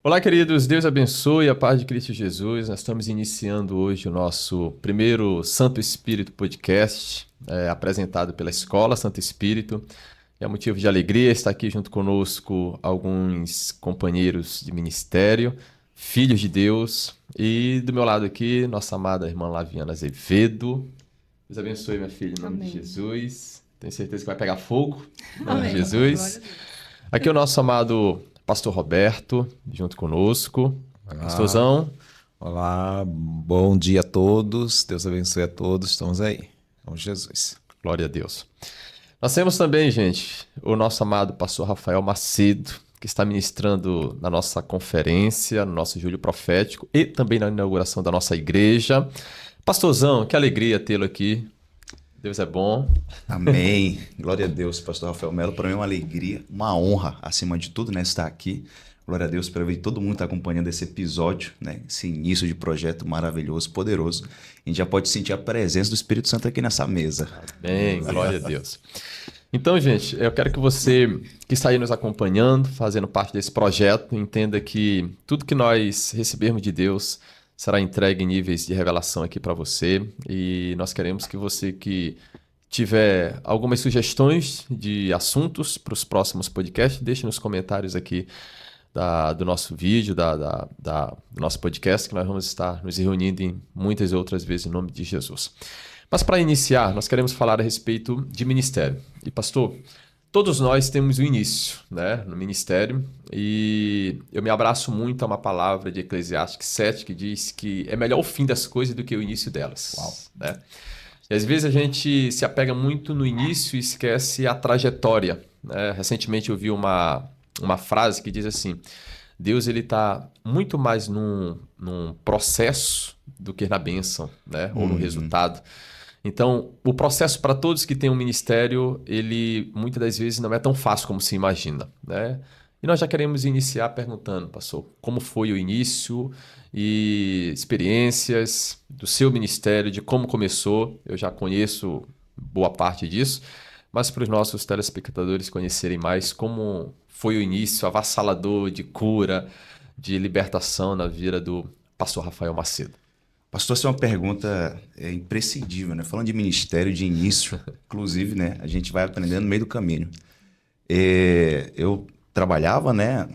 Olá, queridos. Deus abençoe a paz de Cristo Jesus. Nós estamos iniciando hoje o nosso primeiro Santo Espírito podcast, apresentado pela Escola Santo Espírito. É motivo de alegria estar aqui junto conosco alguns companheiros de ministério, filhos de Deus. E do meu lado aqui, nossa amada irmã Laviana Azevedo. Deus abençoe, minha filha, em nome de Amém. Jesus. Tenho certeza que vai pegar fogo, em nome de Amém. Jesus. Glória a Deus. Aqui é o nosso amado Pastor Roberto, junto conosco. Olá, Pastorzão, olá, bom dia a todos, Deus abençoe a todos, estamos aí, em nome de Jesus. glória a Deus. Nós temos também, gente, o nosso amado pastor Rafael Macedo, que está ministrando na nossa conferência, no nosso Júlio Profético e também na inauguração da nossa igreja. Pastorzão, que alegria tê-lo aqui. Deus é bom. Amém. Glória a Deus, pastor Rafael Melo. Para mim é uma alegria, uma honra, acima de tudo, né, estar aqui. Glória a Deus para ver todo mundo está acompanhando esse episódio, né, esse início de projeto maravilhoso, poderoso. A gente já pode sentir a presença do Espírito Santo aqui nessa mesa. Amém, glória a Deus. Então, gente, eu quero que você que está aí nos acompanhando, fazendo parte desse projeto, entenda que tudo que nós recebermos de Deus será entregue em níveis de revelação aqui para você. E nós queremos que você que tiver algumas sugestões de assuntos para os próximos podcasts, deixe nos comentários aqui do nosso vídeo, do nosso podcast, que nós vamos estar nos reunindo em muitas outras vezes em nome de Jesus. Mas para iniciar, nós queremos falar a respeito de ministério. E pastor, todos nós temos o início, né, no ministério, e eu me abraço muito a uma palavra de Eclesiastes 7 que diz que é melhor o fim das coisas do que o início delas. Uau. Né? E às vezes a gente se apega muito no início e esquece a trajetória. Né? Recentemente eu vi uma frase que diz assim: Deus ele está muito mais num processo do que na bênção, né? Ou no resultado. Então, o processo para todos que têm um ministério, ele muitas das vezes não é tão fácil como se imagina, né? E nós já queremos iniciar perguntando, pastor, como foi o início e experiências do seu ministério, de como começou. Eu já conheço boa parte disso, mas para os nossos telespectadores conhecerem mais como foi o início avassalador de cura, de libertação na vida do pastor Rafael Macedo. Pastor, essa é uma pergunta imprescindível, né? Falando de ministério, de início, inclusive, né, a gente vai aprendendo no meio do caminho. Eu trabalhava, né,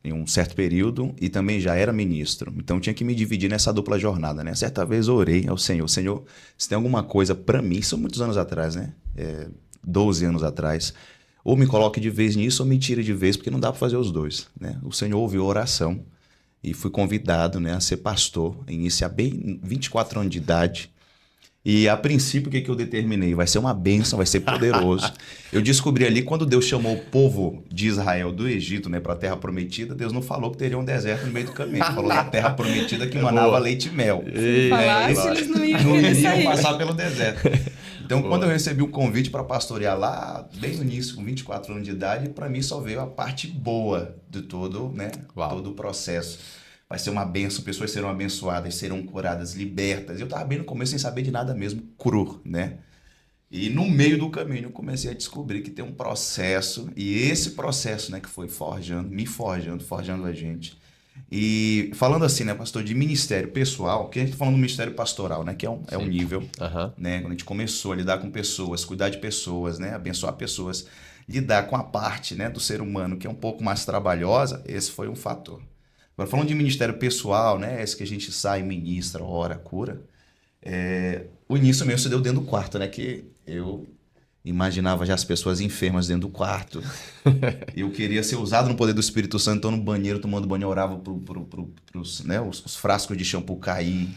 em um certo período e também já era ministro. Então tinha que me dividir nessa dupla jornada, né? Certa vez eu orei ao Senhor: Senhor, se tem alguma coisa para mim, são muitos anos atrás, né? 12 anos atrás, ou me coloque de vez nisso ou me tire de vez, porque não dá para fazer os dois, né? O Senhor ouviu a oração e fui convidado, né, a ser pastor, iniciar bem 24 anos de idade. E a princípio, o que eu determinei? Vai ser uma bênção, vai ser poderoso. Eu descobri ali, quando Deus chamou o povo de Israel do Egito, né, para a terra prometida, Deus não falou que teria um deserto no meio do caminho. Falou da terra prometida que manava leite e mel. Se falasse, eles não iam Não querer iriam sair. passar pelo deserto. Então, quando eu recebi o convite para pastorear lá, bem no início, com 24 anos de idade, para mim só veio a parte boa de todo, né, todo o processo. Vai ser uma bênção, pessoas serão abençoadas, serão curadas, libertas. Eu estava bem no começo sem saber de nada mesmo, cru, né? E no meio do caminho eu comecei a descobrir que tem um processo, e esse processo, né, que foi forjando, forjando a gente. E falando assim, né, pastor, de ministério pessoal, que a gente está falando do ministério pastoral, né, que é um nível, né, quando a gente começou a lidar com pessoas, cuidar de pessoas, né, abençoar pessoas, lidar com a parte, né, do ser humano que é um pouco mais trabalhosa, esse foi um fator. Agora, falando de ministério pessoal, né, esse que a gente sai, ministra, ora, cura, o início mesmo se deu dentro do quarto, né, que eu imaginava já as pessoas enfermas dentro do quarto. Eu queria ser usado no poder do Espírito Santo, então no banheiro, tomando banho, eu orava pros, né, os frascos de shampoo cair.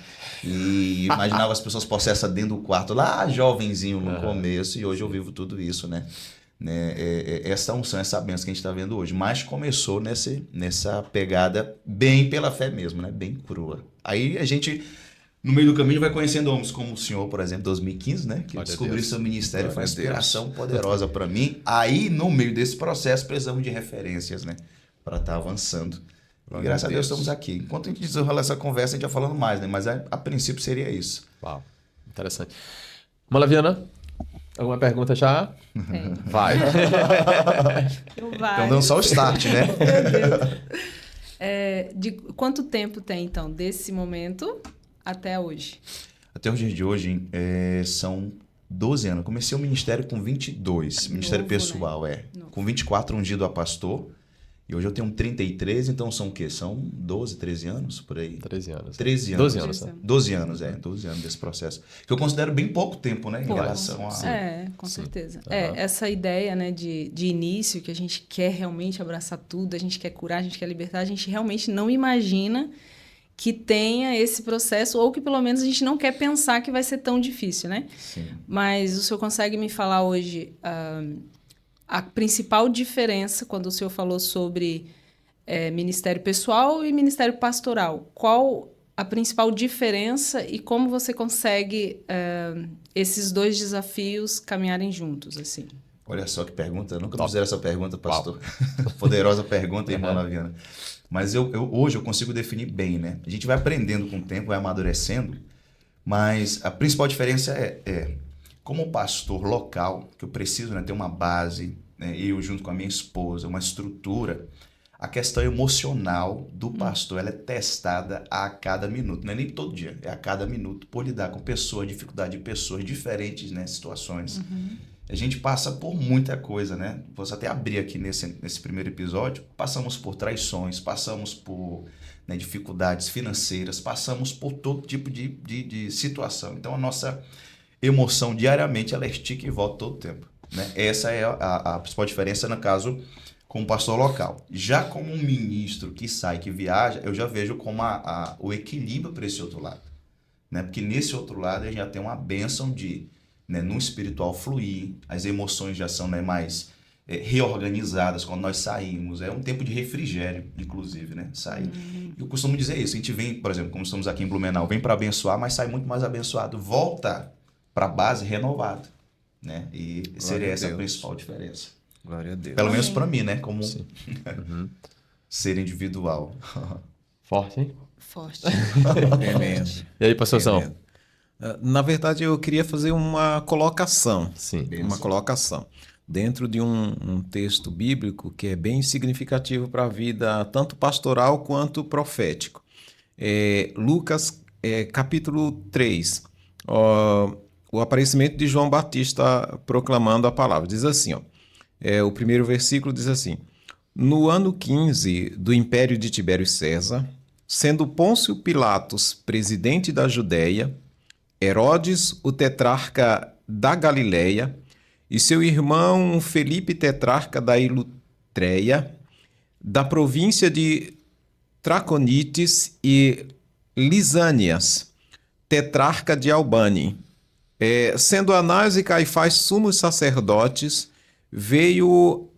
E imaginava as pessoas possessas dentro do quarto, lá jovenzinho no começo, e hoje eu vivo tudo isso, né? Essa unção, essa bênção que a gente está vendo hoje. Mas começou nessa pegada bem pela fé mesmo, né? Bem crua. Aí a gente, no meio do caminho, vai conhecendo homens como o senhor, por exemplo, 2015, né? Que eu descobri seu ministério, foi uma inspiração poderosa para mim. Aí, no meio desse processo, precisamos de referências, né? Para estar avançando. E graças a Deus estamos aqui. Enquanto a gente desenrola essa conversa, a gente vai falando mais, né? Mas a princípio seria isso. Uau, interessante. Malaviana, alguma pergunta já? Tem. Vai. Eu Então dando só o start, né? De quanto tempo tem, então, desse momento até hoje? Até o dia de hoje são 12 anos. Eu comecei o ministério com 22, ministério Novo, pessoal, né? Novo. Com 24 ungido a pastor. E hoje eu tenho 33, então são o quê? São 12, 13 anos por aí? 13 anos. 13 anos. 12 anos, né? 12 anos, 12 anos desse processo. Que eu considero bem pouco tempo, né? Em relação a... Com certeza. Uhum. Essa ideia, né, de início, que a gente quer realmente abraçar tudo, a gente quer curar, a gente quer libertar, a gente realmente não imagina que tenha esse processo, ou que pelo menos a gente não quer pensar que vai ser tão difícil, né? Sim. Mas o senhor consegue me falar hoje a principal diferença, quando o senhor falou sobre ministério pessoal e ministério pastoral? Qual a principal diferença e como você consegue esses dois desafios caminharem juntos, assim? Olha só que pergunta, nunca me fizeram essa pergunta, pastor. Poderosa pergunta, irmã Laviana. Mas hoje eu consigo definir bem, né? A gente vai aprendendo com o tempo, vai amadurecendo, mas a principal diferença como pastor local, que eu preciso, né, ter uma base, né, eu junto com a minha esposa, uma estrutura, a questão emocional do pastor ela é testada a cada minuto, não é nem todo dia, é a cada minuto, por lidar com pessoas, dificuldade de pessoas diferentes, né, situações. Uhum. A gente passa por muita coisa, né? Posso até abrir aqui nesse primeiro episódio. Passamos por traições, passamos por dificuldades financeiras, passamos por todo tipo de situação. Então, a nossa emoção diariamente, ela estica e volta todo o tempo, né? Essa é a principal diferença, no caso, com o pastor local. Já como um ministro que sai, que viaja, eu já vejo como o equilíbrio para esse outro lado, né? Porque nesse outro lado, a gente já tem uma bênção de... no espiritual fluir, as emoções já são mais reorganizadas quando nós saímos. É um tempo de refrigério, inclusive, né? Sair. Eu costumo dizer isso. A gente vem, por exemplo, como estamos aqui em Blumenau, vem para abençoar, mas sai muito mais abençoado. Volta para a base renovado, né? E seria essa a principal diferença. Glória a Deus. Pelo menos para mim, né? Como ser individual. Forte, hein? Forte. Tremendo. E aí, pastorzão? Tremendo. Na verdade, eu queria fazer uma colocação. Sim. Uma colocação. Dentro de um texto bíblico que é bem significativo para a vida, tanto pastoral quanto profético. Lucas, capítulo 3. O aparecimento de João Batista proclamando a palavra. Diz assim, o primeiro versículo diz assim: No ano 15 do império de Tibério César, sendo Pôncio Pilatos presidente da Judéia, Herodes, o tetrarca da Galileia, e seu irmão Felipe, tetrarca da Ilutreia, da província de Traconites e Lisânias, tetrarca de Albani. Sendo Anás e Caifás sumos sacerdotes, veio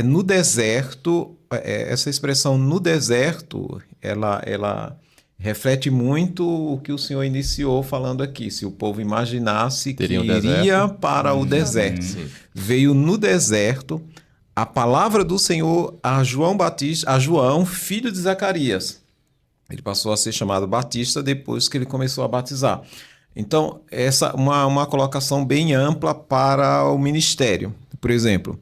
no deserto, essa expressão no deserto, ela reflete muito o que o Senhor iniciou falando aqui. Se o povo imaginasse que iria para o deserto. Veio no deserto a palavra do Senhor a João, filho de Zacarias. Ele passou a ser chamado Batista depois que ele começou a batizar. Então, essa uma colocação bem ampla para o ministério. Por exemplo,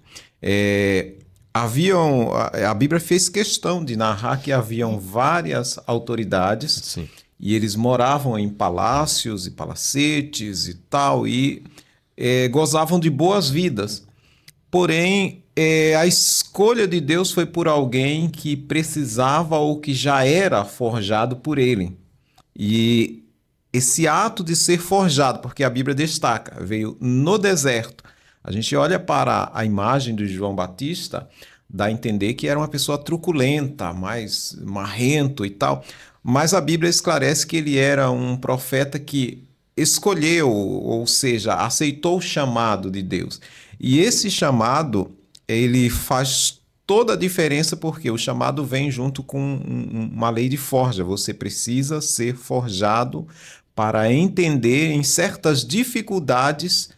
a Bíblia fez questão de narrar que haviam várias autoridades. Sim. E eles moravam em palácios e palacetes e tal, e gozavam de boas vidas. Porém, a escolha de Deus foi por alguém que precisava ou que já era forjado por ele. E esse ato de ser forjado, porque a Bíblia destaca, veio no deserto. A gente olha para a imagem de João Batista, dá a entender que era uma pessoa truculenta, mais marrento e tal. Mas a Bíblia esclarece que ele era um profeta que escolheu, ou seja, aceitou o chamado de Deus. E esse chamado, ele faz toda a diferença porque o chamado vem junto com uma lei de forja. Você precisa ser forjado para entender em certas dificuldades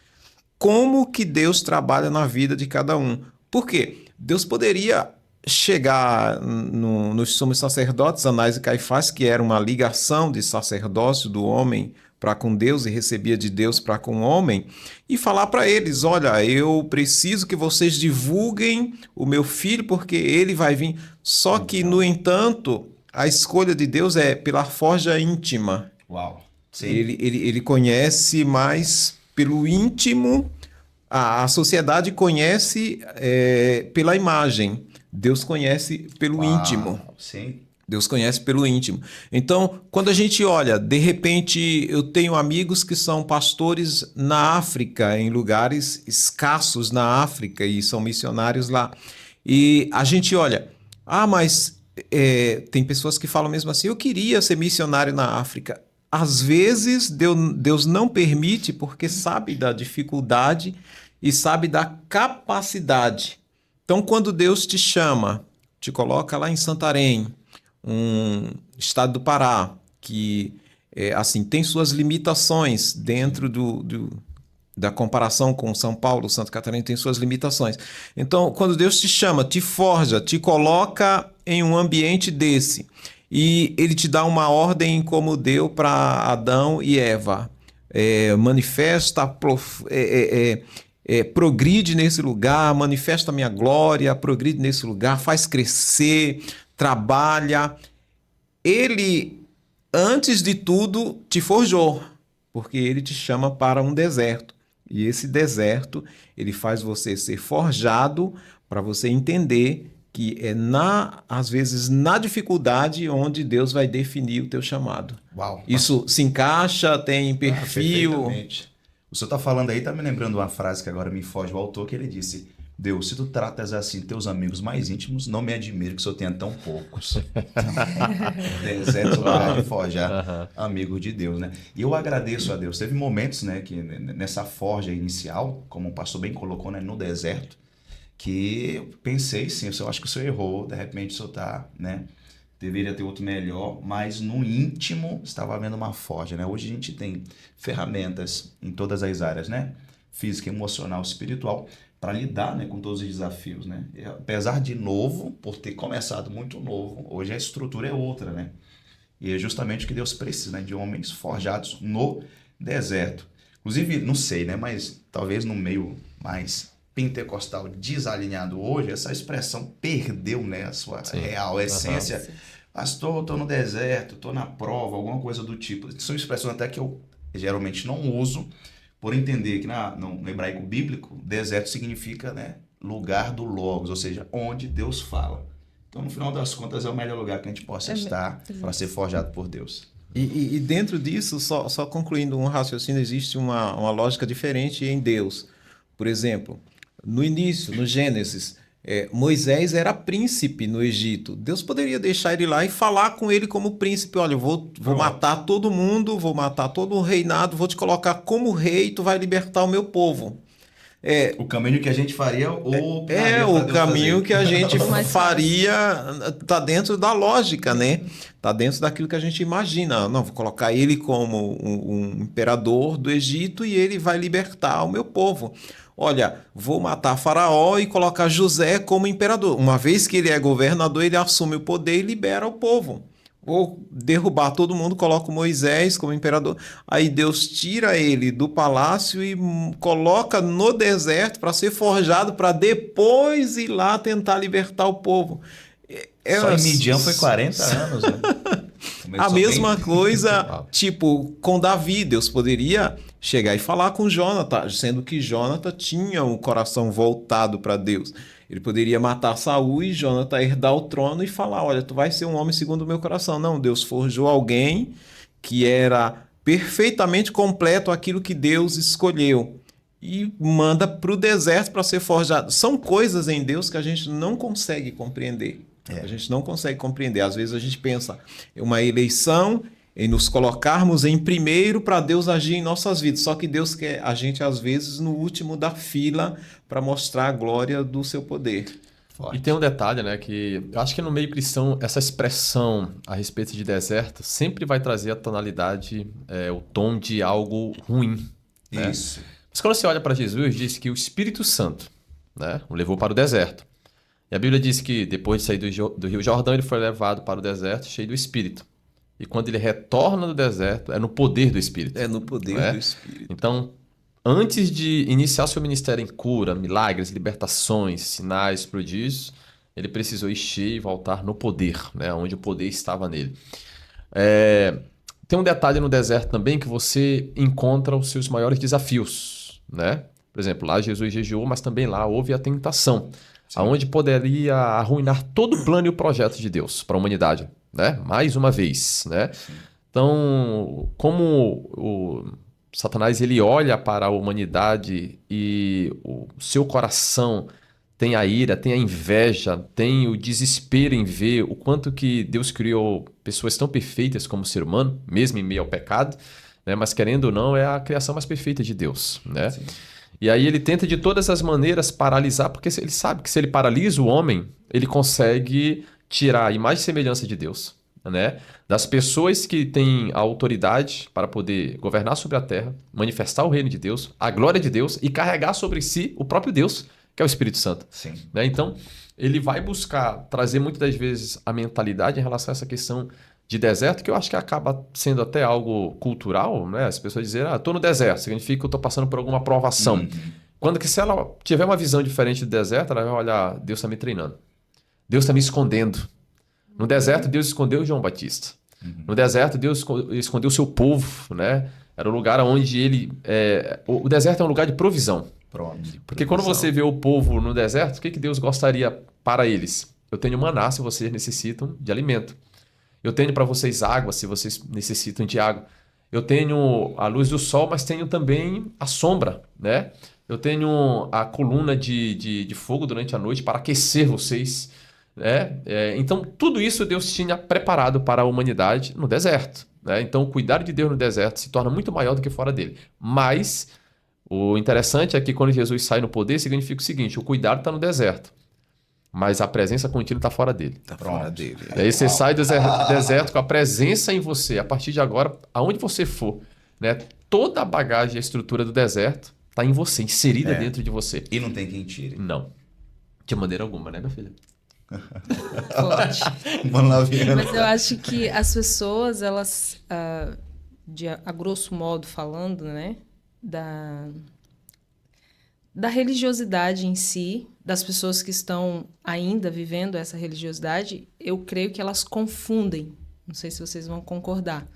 como que Deus trabalha na vida de cada um. Por quê? Deus poderia chegar nos sumos sacerdotes, Anás e Caifás, que era uma ligação de sacerdócio do homem para com Deus e recebia de Deus para com o homem, e falar para eles, olha, eu preciso que vocês divulguem o meu filho porque ele vai vir. Só que, no entanto, a escolha de Deus é pela forja íntima. Uau. Sim. Ele conhece mais pelo íntimo, a sociedade conhece pela imagem, Deus conhece pelo íntimo. Sim. Deus conhece pelo íntimo. Então, quando a gente olha, de repente, eu tenho amigos que são pastores na África, em lugares escassos na África, e são missionários lá. E a gente olha, mas tem pessoas que falam mesmo assim, eu queria ser missionário na África. Às vezes, Deus não permite, porque sabe da dificuldade e sabe da capacidade. Então, quando Deus te chama, te coloca lá em Santarém, um estado do Pará, que assim, tem suas limitações dentro da comparação com São Paulo, Santa Catarina tem suas limitações. Então, quando Deus te chama, te forja, te coloca em um ambiente desse, e ele te dá uma ordem como deu para Adão e Eva, manifesta, progride nesse lugar, manifesta a minha glória, progride nesse lugar, faz crescer, trabalha. Ele, antes de tudo, te forjou, porque ele te chama para um deserto. E esse deserto, ele faz você ser forjado para você entender que às vezes, na dificuldade, onde Deus vai definir o teu chamado. Uau. Isso se encaixa, tem perfil. Perfeitamente. O senhor está falando aí, está me lembrando uma frase que agora me foge o autor, que ele disse: Deus, se tu tratas assim teus amigos mais íntimos, não me admiro que o senhor tenha tão poucos. Deserto para forjar amigo de Deus, né? E eu agradeço a Deus. Teve momentos, né, que nessa forja inicial, como o pastor bem colocou, né, no deserto, que eu pensei, sim, eu acho que o senhor errou, de repente o senhor está, né, deveria ter outro melhor, mas no íntimo estava havendo uma forja, né? Hoje a gente tem ferramentas em todas as áreas, né? Física, emocional, espiritual, para lidar, né, com todos os desafios, né? E, apesar de novo, por ter começado muito novo, hoje a estrutura é outra, né? E é justamente o que Deus precisa, né, de homens forjados no deserto. Inclusive, não sei, né, mas talvez no meio mais pentecostal desalinhado hoje, essa expressão perdeu, né, a sua real essência. Pastor, estou no deserto, estou na prova, alguma coisa do tipo. São expressões até que eu geralmente não uso, por entender que no hebraico bíblico, deserto significa, né, lugar do Logos, ou seja, onde Deus fala. Então, no final das contas, é o melhor lugar que a gente possa estar para ser forjado por Deus. E dentro disso, só concluindo um raciocínio, existe uma lógica diferente em Deus. Por exemplo, no início, no Gênesis, Moisés era príncipe no Egito. Deus poderia deixar ele lá e falar com ele como príncipe. Olha, eu vou matar todo mundo, vou matar todo o reinado, vou te colocar como rei e tu vai libertar o meu povo. O caminho que a gente faria o caminho que a gente faria está dentro da lógica, né? Está dentro daquilo que a gente imagina. Não, vou colocar ele como um imperador do Egito e ele vai libertar o meu povo. Olha, vou matar Faraó e colocar José como imperador. Uma vez que ele é governador, ele assume o poder e libera o povo. Vou derrubar todo mundo, coloco Moisés como imperador. Aí Deus tira ele do palácio e coloca no deserto para ser forjado, para depois ir lá tentar libertar o povo. Só em Midian foi 40 anos, né? A mesma coisa, tipo, com Davi. Deus poderia chegar e falar com Jônatas, sendo que Jônatas tinha o coração voltado para Deus. Ele poderia matar Saul e Jônatas herdar o trono e falar, olha, tu vai ser um homem segundo o meu coração. Não, Deus forjou alguém que era perfeitamente completo aquilo que Deus escolheu e manda para o deserto para ser forjado. São coisas em Deus que a gente não consegue compreender. A gente não consegue compreender. Às vezes a gente pensa em uma eleição, em nos colocarmos em primeiro para Deus agir em nossas vidas. Só que Deus quer a gente, às vezes, no último da fila para mostrar a glória do seu poder. Forte. E tem um detalhe, né, que eu acho que no meio cristão, essa expressão a respeito de deserto sempre vai trazer a tonalidade, o tom de algo ruim. Né? Isso. Mas quando você olha para Jesus, diz que o Espírito Santo, né, o levou para o deserto. E a Bíblia diz que depois de sair do Rio Jordão, ele foi levado para o deserto cheio do Espírito. e quando ele retorna do deserto, é no poder do Espírito. É no poder do Espírito. Então, antes de iniciar seu ministério em cura, milagres, libertações, sinais, prodígios, ele precisou ir cheio e voltar no poder, né? Onde o poder estava nele. Tem um detalhe no deserto também que você encontra os seus maiores desafios, né? Por exemplo, lá Jesus jejuou, mas também lá houve a tentação, aonde poderia arruinar todo o plano e o projeto de Deus para a humanidade, né? Mais uma vez, né? Então, como o Satanás ele olha para a humanidade e o seu coração tem a ira, tem a inveja, tem o desespero em ver o quanto que Deus criou pessoas tão perfeitas como o ser humano, mesmo em meio ao pecado, né? Mas querendo ou não, é a criação mais perfeita de Deus, né? Sim. E aí ele tenta de todas as maneiras paralisar, porque ele sabe que se ele paralisa o homem, ele consegue tirar a imagem e semelhança de Deus, né? Das pessoas que têm a autoridade para poder governar sobre a terra, manifestar o reino de Deus, a glória de Deus e carregar sobre si o próprio Deus, que é o Espírito Santo. Sim. Né? Então, ele vai buscar trazer muitas das vezes a mentalidade em relação a essa questão de deserto, que eu acho que acaba sendo até algo cultural, né? As pessoas dizem, estou no deserto, significa que eu estou passando por alguma provação. Quando que se ela tiver uma visão diferente do deserto, ela vai olhar, Deus está me treinando. Deus está me escondendo. No deserto, Deus escondeu João Batista. No deserto, Deus escondeu o seu povo, né? Era o lugar onde ele... O deserto é um lugar de provisão. Pronto. Porque quando você vê o povo no deserto, o que Deus gostaria para eles? Eu tenho maná se vocês necessitam de alimento. Eu tenho para vocês água se vocês necessitam de água. Eu tenho a luz do sol, mas tenho também a sombra, né? Eu tenho a coluna de fogo durante a noite para aquecer vocês, né? Então, tudo isso Deus tinha preparado para a humanidade no deserto, né? Então, o cuidado de Deus no deserto se torna muito maior do que fora dele. Mas o interessante é que quando Jesus sai no poder, significa o seguinte, o cuidado está no deserto, mas a presença contínua está fora dele. Está fora dele. Aí você sai do deserto com a presença em você. A partir de agora, aonde você for, né? Toda a bagagem e a estrutura do deserto está em você, inserida dentro de você. E não tem quem tire. Não. De maneira alguma, né, minha filha? Pode. Vamos lá, Viana. Mas eu acho que as pessoas, elas, a grosso modo falando, né? Da religiosidade em si, das pessoas que estão ainda vivendo essa religiosidade, eu creio que elas confundem, não sei se vocês vão concordar,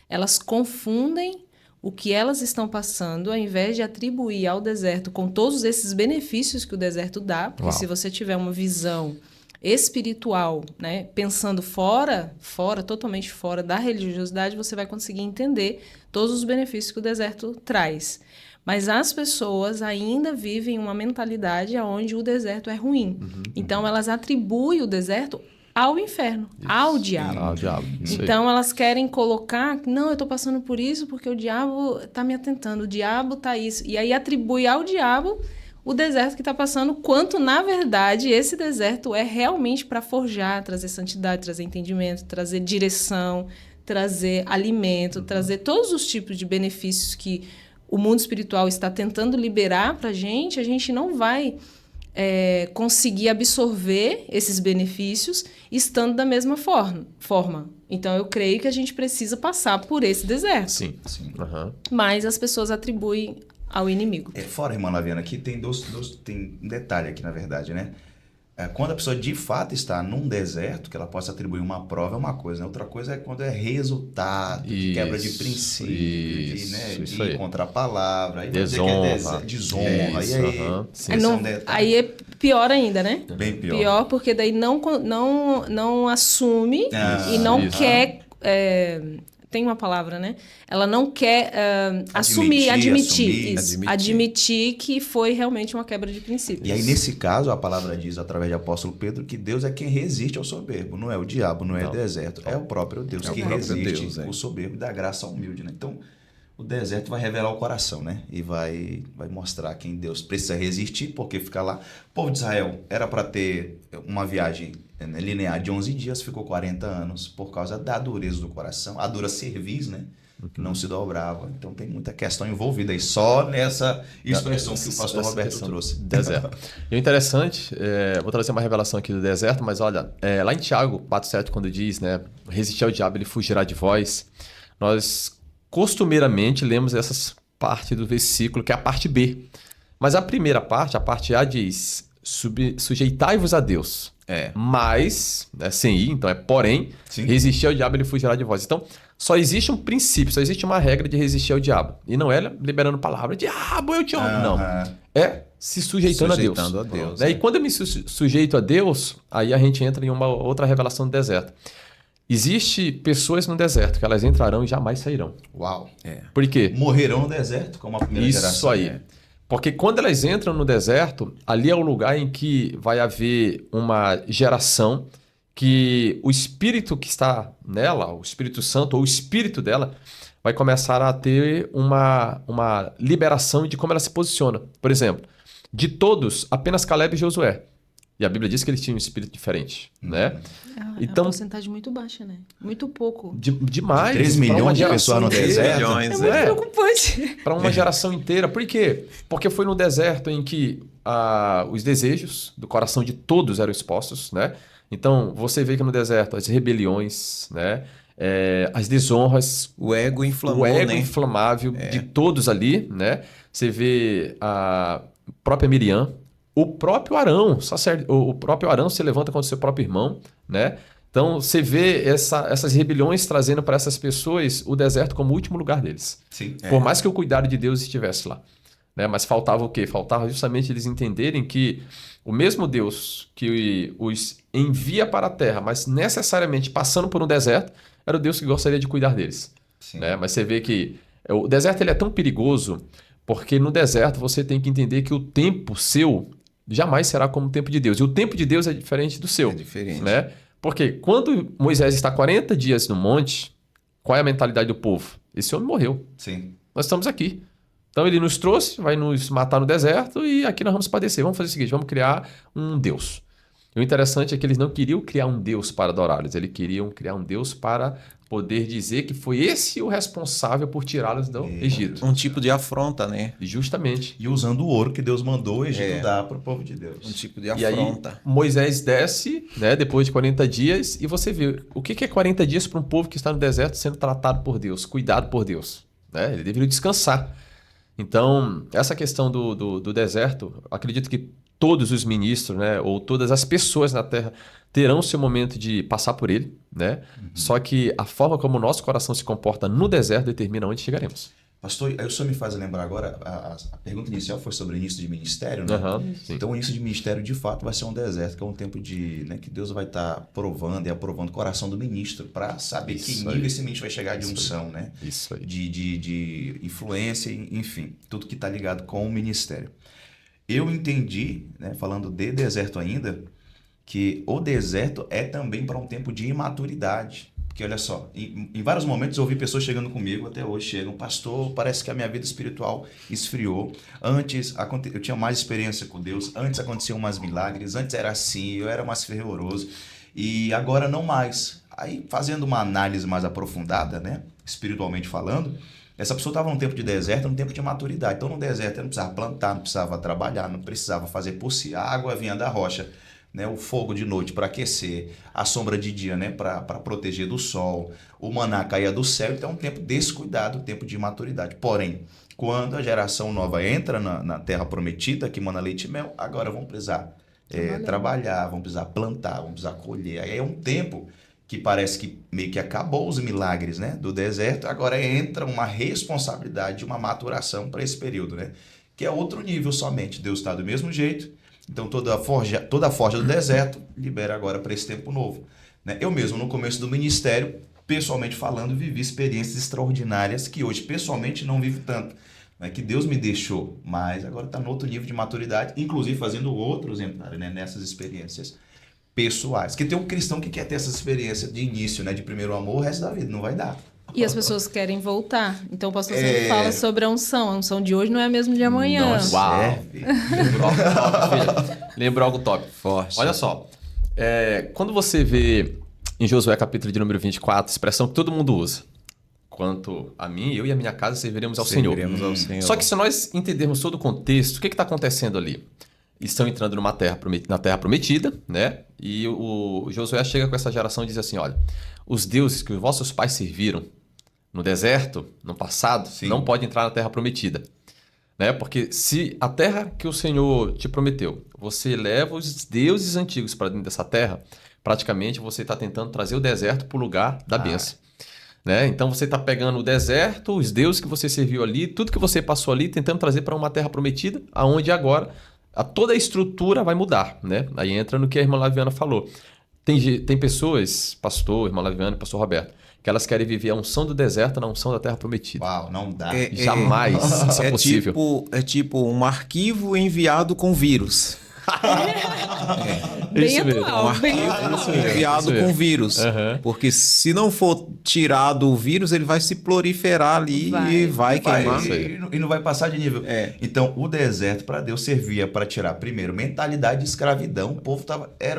elas confundem o que elas estão passando, ao invés de atribuir ao deserto com todos esses benefícios que o deserto dá, porque se você tiver uma visão espiritual, né, pensando totalmente fora da religiosidade, você vai conseguir entender todos os benefícios que o deserto traz. Mas as pessoas ainda vivem uma mentalidade onde o deserto é ruim. Então, elas atribuem o deserto ao inferno, ao diabo. Ao diabo. Então, elas querem colocar, não, eu estou passando por isso porque o diabo está me atentando, o diabo está isso. E aí atribui ao diabo o deserto que está passando, quanto, na verdade, esse deserto é realmente para forjar, trazer santidade, trazer entendimento, trazer direção, trazer alimento, trazer todos os tipos de benefícios que o mundo espiritual está tentando liberar para a gente não vai conseguir absorver esses benefícios estando da mesma forma. Então, eu creio que a gente precisa passar por esse deserto. Sim. Mas as pessoas atribuem ao inimigo. Fora, irmã Laviana, aqui tem tem um detalhe aqui, na verdade, né? Quando a pessoa de fato está num deserto, que ela possa atribuir uma prova é uma coisa, né? Outra coisa é quando é resultado, de quebra de princípio, de ir contra a palavra, aí desonra. Desonra. Isso, e aí, aí é pior ainda, né? Bem pior. Pior porque daí não assume e não quer... tem uma palavra, né? Ela não quer admitir que foi realmente uma quebra de princípios. E aí, nesse caso, a palavra diz, através do apóstolo Pedro, que Deus é quem resiste ao soberbo. Não é o diabo, não é o deserto. É o próprio Deus que resiste o soberbo e dá graça ao humilde, né? Então, o deserto vai revelar o coração, né? E vai mostrar quem Deus precisa resistir, porque fica lá. O povo de Israel era para ter uma viagem, né, linear de 11 dias, ficou 40 anos por causa da dureza do coração, a dura cerviz, né? Que não se dobrava. Então tem muita questão envolvida aí, só nessa expressão que o pastor Roberto trouxe. Deserto. E o interessante, vou trazer uma revelação aqui do deserto, mas olha, lá em Tiago 4,7, quando diz, né, resistir ao diabo, ele fugirá de vós, nós costumeiramente lemos essa parte do versículo, que é a parte B. Mas a primeira parte, a parte A, diz, sujeitai-vos a Deus. Mas, sem ir, então porém, Sim. resistir ao diabo, ele fugirá de vós. Então, só existe um princípio, só existe uma regra de resistir ao diabo. E não é liberando palavra, diabo, eu te amo. Não. É se sujeitando a Deus. E quando eu me sujeito a Deus, aí a gente entra em uma outra revelação do deserto. Existe pessoas no deserto que elas entrarão e jamais sairão. Uau. Por quê? Morrerão no deserto, como a primeira geração. Isso aí. Porque quando elas entram no deserto, ali é o lugar em que vai haver uma geração que o espírito que está nela, o Espírito Santo ou o espírito dela, vai começar a ter uma liberação de como ela se posiciona. Por exemplo, de todos, apenas Caleb e Josué. E a Bíblia diz que eles tinham um espírito diferente, né? Então, uma porcentagem muito baixa, né? Muito pouco. Demais. 3 milhões de pessoas no deserto. É muito preocupante. Para uma geração inteira. Por quê? Porque foi no deserto em que os desejos do coração de todos eram expostos, né? Então, você vê que no deserto as rebeliões, né? As desonras, o ego inflamou, inflamável de todos ali, né? Você vê a própria Miriam, o próprio Arão, o próprio Arão se levanta contra o seu próprio irmão, né? Então, você vê essas rebeliões trazendo para essas pessoas o deserto como o último lugar deles. Sim. Por mais que o cuidado de Deus estivesse lá. Né? Mas faltava o quê? Faltava justamente eles entenderem que o mesmo Deus que os envia para a terra, mas necessariamente passando por um deserto, era o Deus que gostaria de cuidar deles. Né? Mas você vê que o deserto ele é tão perigoso porque no deserto você tem que entender que o tempo seu jamais será como o tempo de Deus. E o tempo de Deus é diferente do seu. É diferente. Né? Porque quando Moisés está 40 dias no monte, qual é a mentalidade do povo? Esse homem morreu. Sim. Nós estamos aqui. Então ele nos trouxe, vai nos matar no deserto e aqui nós vamos padecer. Vamos fazer o seguinte, vamos criar um Deus. E o interessante é que eles não queriam criar um Deus para adorá-los, eles queriam criar um Deus para poder dizer que foi esse o responsável por tirá-los do Egito. Um tipo de afronta, né? Justamente. E usando o ouro que Deus mandou o Egito dar para o povo de Deus. Um tipo de afronta. E aí, Moisés desce, né, depois de 40 dias, e você vê o que é 40 dias para um povo que está no deserto sendo tratado por Deus, cuidado por Deus. Né? Ele deveria descansar. Então, essa questão do deserto, acredito que todos os ministros, né, ou todas as pessoas na Terra terão seu momento de passar por ele, né? Só que a forma como o nosso coração se comporta no deserto determina onde chegaremos. Pastor, aí o senhor me faz lembrar agora, a pergunta inicial foi sobre o início de ministério, né? Então o início de ministério de fato vai ser um deserto, que é um tempo de, né, que Deus vai estar provando e aprovando o coração do ministro para saber que nível esse ministro vai chegar de unção, né? Isso aí. De influência, enfim, tudo que está ligado com o ministério. Eu entendi, né, falando de deserto ainda, que o deserto é também para um tempo de imaturidade. Porque olha só, em vários momentos eu ouvi pessoas chegando comigo, até hoje chegam, pastor, parece que a minha vida espiritual esfriou. Antes eu tinha mais experiência com Deus, antes aconteciam mais milagres, antes era assim, eu era mais fervoroso, e agora não mais. Aí, fazendo uma análise mais aprofundada, né, espiritualmente falando, essa pessoa estava num tempo de deserto, num tempo de maturidade. Então, no deserto, ela não precisava plantar, não precisava trabalhar, não precisava fazer poço, a água vinha da rocha. Né, o fogo de noite para aquecer, a sombra de dia, né, para proteger do sol, o maná caía do céu, então é um tempo descuidado, um tempo de maturidade. Porém, quando a geração nova entra na terra prometida, que mana leite e mel, agora vão precisar trabalhar, vão precisar plantar, vão precisar colher. Aí é um tempo que parece que meio que acabou os milagres, né, do deserto, agora entra uma responsabilidade, uma maturação para esse período, né, que é outro nível somente. Deus está do mesmo jeito. Então, toda a forja do deserto libera agora para esse tempo novo. Né? Eu mesmo, no começo do ministério, pessoalmente falando, vivi experiências extraordinárias que hoje, pessoalmente, não vivo tanto. Né? Que Deus me deixou, mas agora está no outro nível de maturidade, inclusive fazendo outro exemplar, né? Nessas experiências pessoais. Porque tem um cristão que quer ter essa experiência de início, né? De primeiro amor, o resto da vida não vai dar. E as pessoas querem voltar. Então o pastor sempre fala sobre a unção. A unção de hoje não é a mesma de amanhã. Não serve. Lembrou algo top. Forte. Olha só. Quando você vê em Josué capítulo de número 24, expressão que todo mundo usa. Quanto a mim, eu e a minha casa serviremos ao Senhor. Ao Senhor. Só que se nós entendermos todo o contexto, o que está acontecendo ali? Estão entrando na terra prometida, né? E o Josué chega com essa geração e diz assim, olha, os deuses que os vossos pais serviram no deserto, no passado, não podem entrar na terra prometida. Né? Porque se a terra que o Senhor te prometeu, você leva os deuses antigos para dentro dessa terra, praticamente você está tentando trazer o deserto para o lugar da bênção. Né? Então você está pegando o deserto, os deuses que você serviu ali, tudo que você passou ali, tentando trazer para uma terra prometida, aonde agora toda a estrutura vai mudar. Né? Aí entra no que a irmã Laviana falou. Tem pessoas, pastor, irmã Laviana e pastor Roberto, que elas querem viver a unção do deserto na unção da terra prometida. Uau, não dá. Jamais isso é possível. É tipo um arquivo enviado com vírus. Bem Isso mesmo. atual. Um arquivo enviado com vírus. Porque se não for tirado o vírus, ele vai se proliferar ali e vai queimar. E não vai passar de nível. Então, o deserto para Deus servia para tirar, primeiro, mentalidade de escravidão. O povo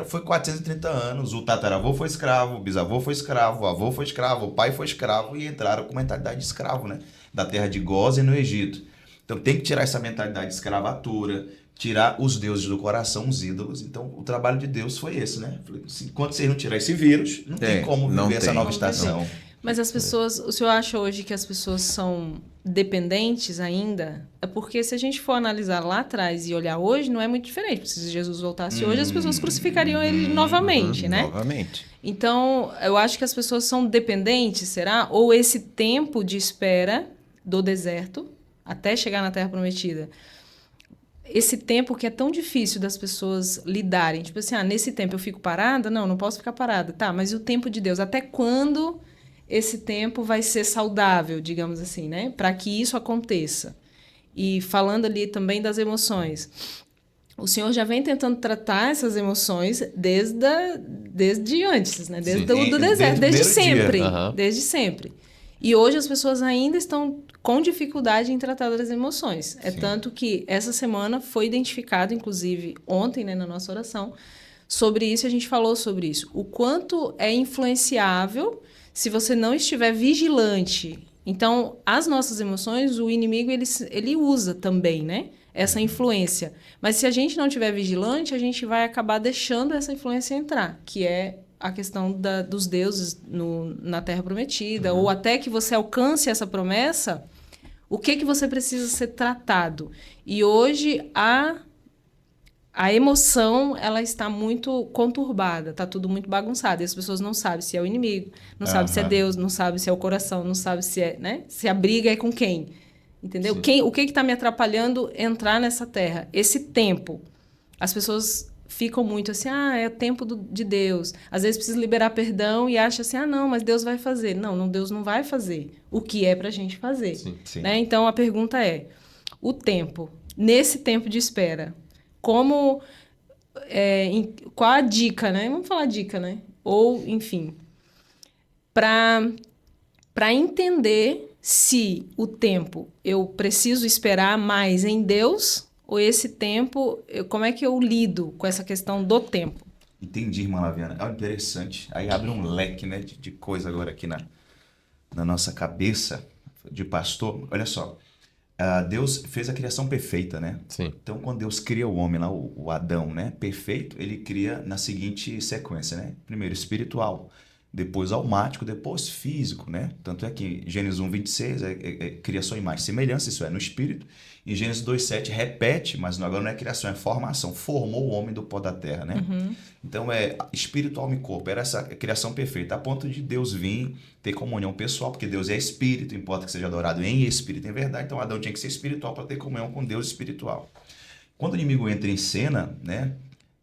foi 430 anos. O tataravô foi escravo, o bisavô foi escravo, o avô foi escravo, o pai foi escravo e entraram com mentalidade de escravo, né? Da terra de Gósen no Egito. Então, tem que tirar essa mentalidade de escravatura, tirar os deuses do coração, os ídolos. Então, o trabalho de Deus foi esse, né? Enquanto vocês não tirar esse vírus, não tem como viver essa nova estação. Mas as pessoas... O senhor acha hoje que as pessoas são dependentes ainda? É porque se a gente for analisar lá atrás e olhar hoje, não é muito diferente. Se Jesus voltasse hoje, as pessoas crucificariam ele novamente, né? Novamente. Então, eu acho que as pessoas são dependentes, será? Ou esse tempo de espera do deserto até chegar na Terra Prometida... Esse tempo que é tão difícil das pessoas lidarem. Tipo assim, nesse tempo eu fico parada? Não posso ficar parada. Tá, mas e o tempo de Deus? Até quando esse tempo vai ser saudável, digamos assim, né? Para que isso aconteça. E falando ali também das emoções. O Senhor já vem tentando tratar essas emoções desde antes, né? Desde o deserto, desde sempre. Desde sempre. E hoje as pessoas ainda estão com dificuldade em tratar das emoções. É tanto que essa semana foi identificado, inclusive ontem, né, na nossa oração, sobre isso, a gente falou sobre isso. O quanto é influenciável se você não estiver vigilante. Então, as nossas emoções, o inimigo, ele usa também, né? Essa influência. Mas se a gente não estiver vigilante, a gente vai acabar deixando essa influência entrar, que é a questão dos deuses na Terra Prometida, ou até que você alcance essa promessa, o que você precisa ser tratado. E hoje a emoção ela está muito conturbada, está tudo muito bagunçado, e as pessoas não sabem se é o inimigo, não sabem se é Deus, não sabem se é o coração, não sabem se é, né? Se a briga é com quem, entendeu? O que está me atrapalhando entrar nessa terra? Esse tempo. As pessoas ficam muito assim, é o tempo de Deus. Às vezes precisa liberar perdão e acha assim, não, mas Deus vai fazer. Não, Deus não vai fazer o que é para a gente fazer. Sim. Né? Então, a pergunta é, o tempo, nesse tempo de espera, qual a dica, né? Vamos falar dica, né? Ou, enfim, para entender se o tempo eu preciso esperar mais em Deus ou esse tempo, como é que eu lido com essa questão do tempo? Entendi, irmã Laviana. Interessante. Aí abre um leque, né, de coisa agora aqui na nossa cabeça de pastor. Olha só, Deus fez a criação perfeita, né? Sim. Então, quando Deus cria o homem lá, o Adão, né, perfeito, ele cria na seguinte sequência, né? Primeiro espiritual, depois almático, depois físico, né? Tanto é que Gênesis 1:26 cria sua imagem e semelhança, isso é, no espírito. Em Gênesis 2:7 repete, mas agora não é criação, é formação. Formou o homem do pó da terra, né? Então é espírito, alma e corpo. Era essa criação perfeita, a ponto de Deus vir ter comunhão pessoal, porque Deus é espírito, importa que seja adorado em espírito, em verdade. Então Adão tinha que ser espiritual para ter comunhão com Deus espiritual. Quando o inimigo entra em cena, né?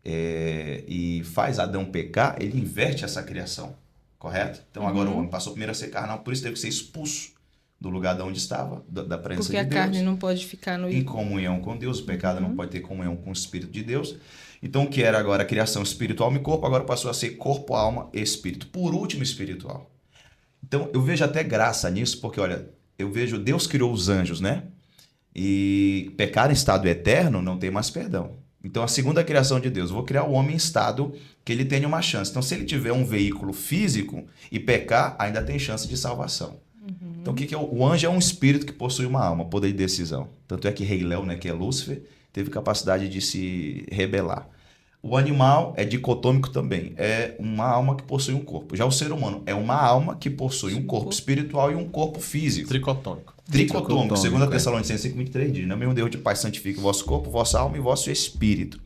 E faz Adão pecar, ele inverte essa criação. Correto? Então agora o homem passou primeiro a ser carnal, por isso teve que ser expulso do lugar de onde estava, da presença de Deus. Porque a carne não pode ficar em comunhão com Deus, o pecado não pode ter comunhão com o Espírito de Deus. Então o que era agora a criação espiritual, alma e corpo, agora passou a ser corpo, alma e espírito. Por último, espiritual. Então, eu vejo até graça nisso, porque, olha, eu vejo Deus criou os anjos, né? E pecar em estado eterno não tem mais perdão. Então, a segunda criação de Deus, vou criar o homem em estado que ele tenha uma chance. Então, se ele tiver um veículo físico e pecar, ainda tem chance de salvação. Então, o que é? O anjo é um espírito que possui uma alma, poder de decisão. Tanto é que Rei Léo, né, que é Lúcifer, teve capacidade de se rebelar. O animal é dicotômico também, é uma alma que possui um corpo. Já o ser humano é uma alma que possui um corpo espiritual e um corpo físico. Tricotômico. Tricotômico, segundo Tessalonicenses 5:23 diz, não é mesmo Deus de paz santifique o vosso corpo, vossa alma e vosso espírito.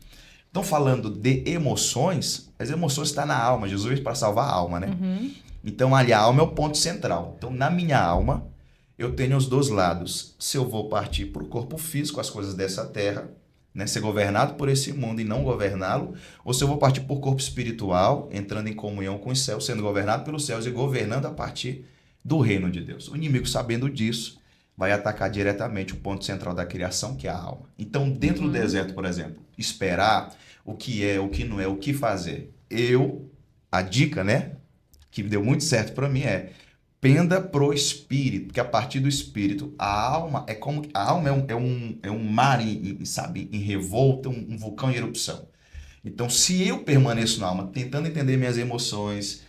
Então, falando de emoções, as emoções estão na alma, Jesus veio para salvar a alma, né? Então, ali a alma é o ponto central. Então, na minha alma, eu tenho os dois lados. Se eu vou partir para o corpo físico, as coisas dessa terra, né, ser governado por esse mundo e não governá-lo, ou se eu vou partir por corpo espiritual, entrando em comunhão com os céus, sendo governado pelos céus e governando a partir do reino de Deus. O inimigo, sabendo disso, vai atacar diretamente o ponto central da criação, que é a alma. Então, dentro do deserto, por exemplo, esperar o que é, o que não é, o que fazer. A dica, né, que deu muito certo para mim penda pro espírito, porque a partir do espírito, a alma é um mar em revolta, um vulcão em erupção. Então, se eu permaneço na alma, tentando entender minhas emoções,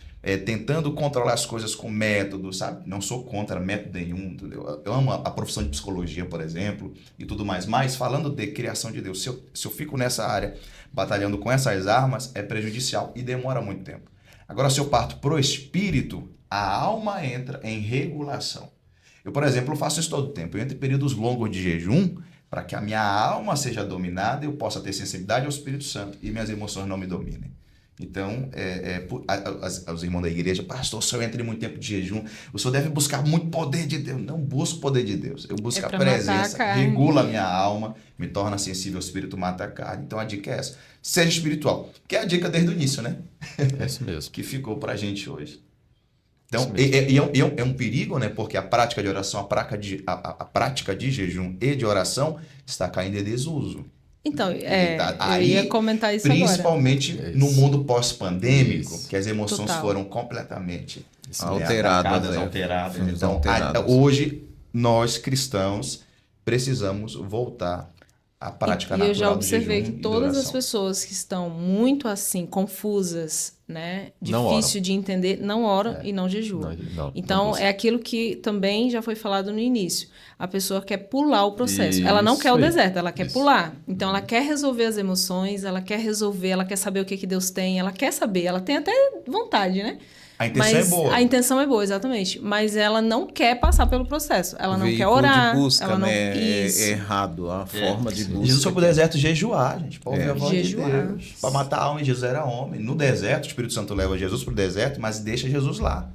tentando controlar as coisas com método, sabe? Não sou contra método nenhum, entendeu? Eu amo a profissão de psicologia, por exemplo, e tudo mais. Mas, falando de criação de Deus, se eu fico nessa área, batalhando com essas armas, é prejudicial e demora muito tempo. Agora, se eu parto pro espírito, a alma entra em regulação. Eu, por exemplo, faço isso todo o tempo. Eu entro em períodos longos de jejum para que a minha alma seja dominada e eu possa ter sensibilidade ao Espírito Santo e minhas emoções não me dominem. Então, os irmãos da igreja, pastor, o senhor entra em muito tempo de jejum, o senhor deve buscar muito poder de Deus. Não busco o poder de Deus, eu busco a presença, regula a minha alma, me torna sensível ao Espírito, mata a carne. Então, a dica é essa, seja espiritual, que é a dica desde o início, né? É isso mesmo. Que ficou pra gente hoje. Então, é um perigo, né? Porque a prática de oração, a prática de jejum e de oração está caindo em desuso. Então, eu ia comentar isso principalmente agora. no mundo pós-pandêmico, que as emoções foram completamente alteradas. Então, hoje, nós cristãos precisamos voltar à prática natural do jejum. E eu já observei que todas as oração. pessoas que estão muito assim, confusas, né? Difícil de entender, não oram e não jejuam. Então, é aquilo que também já foi falado no início. A pessoa quer pular o processo. Ela não quer o deserto, ela quer pular. Então, ela quer resolver as emoções, ela quer saber o que Deus tem, ela quer saber, ela tem até vontade, né? A intenção é boa. A intenção é boa, exatamente. Mas ela não quer passar pelo processo. Ela não quer orar. De busca, ela não... né? É errado a forma de busca. Jesus foi pro deserto jejuar, gente. Para ouvir a voz de Deus. Para matar a alma, e Jesus era homem. No deserto, o Espírito Santo leva Jesus pro deserto, mas deixa Jesus lá.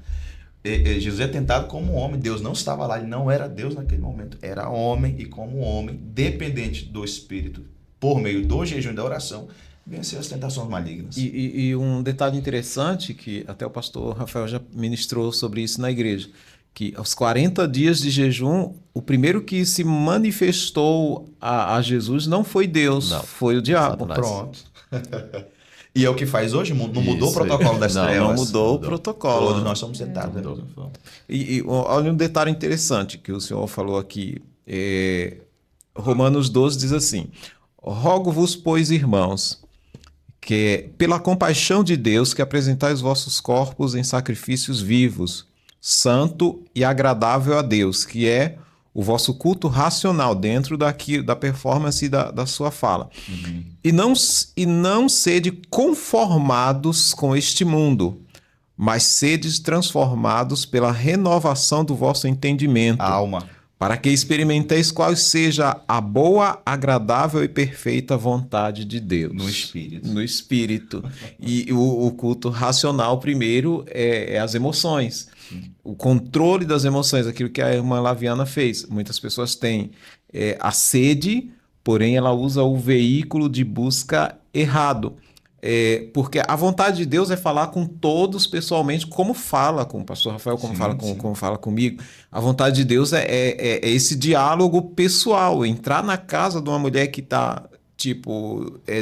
Jesus é tentado como homem. Deus não estava lá. Ele não era Deus naquele momento. Era homem e como homem, dependente do Espírito, por meio do jejum e da oração, vencer as tentações malignas. E um detalhe interessante, que até o pastor Rafael já ministrou sobre isso na igreja, que aos 40 dias de jejum, o primeiro que se manifestou a Jesus não foi Deus, foi o diabo. Pronto. E é o que faz hoje? Não mudou o protocolo das trevas? Não mudou o protocolo. Todos nós somos sentados. E olha um detalhe interessante que o senhor falou aqui. Romanos 12 diz assim: rogo-vos, pois, irmãos, que pela compaixão de Deus, que apresentais os vossos corpos em sacrifícios vivos, santo e agradável a Deus, que é o vosso culto racional, dentro da performance da sua fala. E não sede conformados com este mundo, mas sedes transformados pela renovação do vosso entendimento. A alma. Para que experimenteis qual seja a boa, agradável e perfeita vontade de Deus. No Espírito. No Espírito. E o culto racional, primeiro, é as emoções. O controle das emoções, aquilo que a irmã Laviana fez. Muitas pessoas têm a sede, porém ela usa o veículo de busca errado. Porque a vontade de Deus é falar com todos pessoalmente, como fala com o pastor Rafael, como fala comigo. A vontade de Deus é esse diálogo pessoal, entrar na casa de uma mulher que está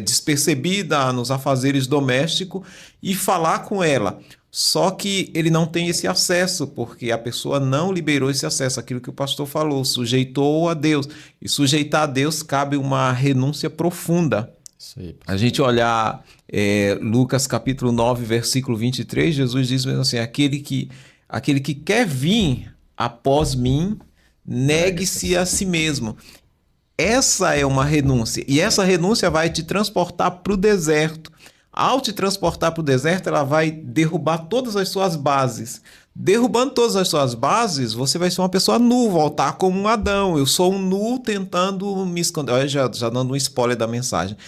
despercebida nos afazeres domésticos e falar com ela. Só que ele não tem esse acesso, porque a pessoa não liberou esse acesso, aquilo que o pastor falou, sujeitou a Deus. E sujeitar a Deus cabe uma renúncia profunda. Isso aí. A gente olhar Lucas capítulo 9, versículo 23, Jesus diz mesmo assim, aquele que quer vir após mim, negue-se a si mesmo. Essa é uma renúncia, e essa renúncia vai te transportar para o deserto. Ao te transportar para o deserto, ela vai derrubar todas as suas bases. Derrubando todas as suas bases, você vai ser uma pessoa nu, voltar como um Adão. Eu sou um nu tentando me esconder. Olha, já dando um spoiler da mensagem.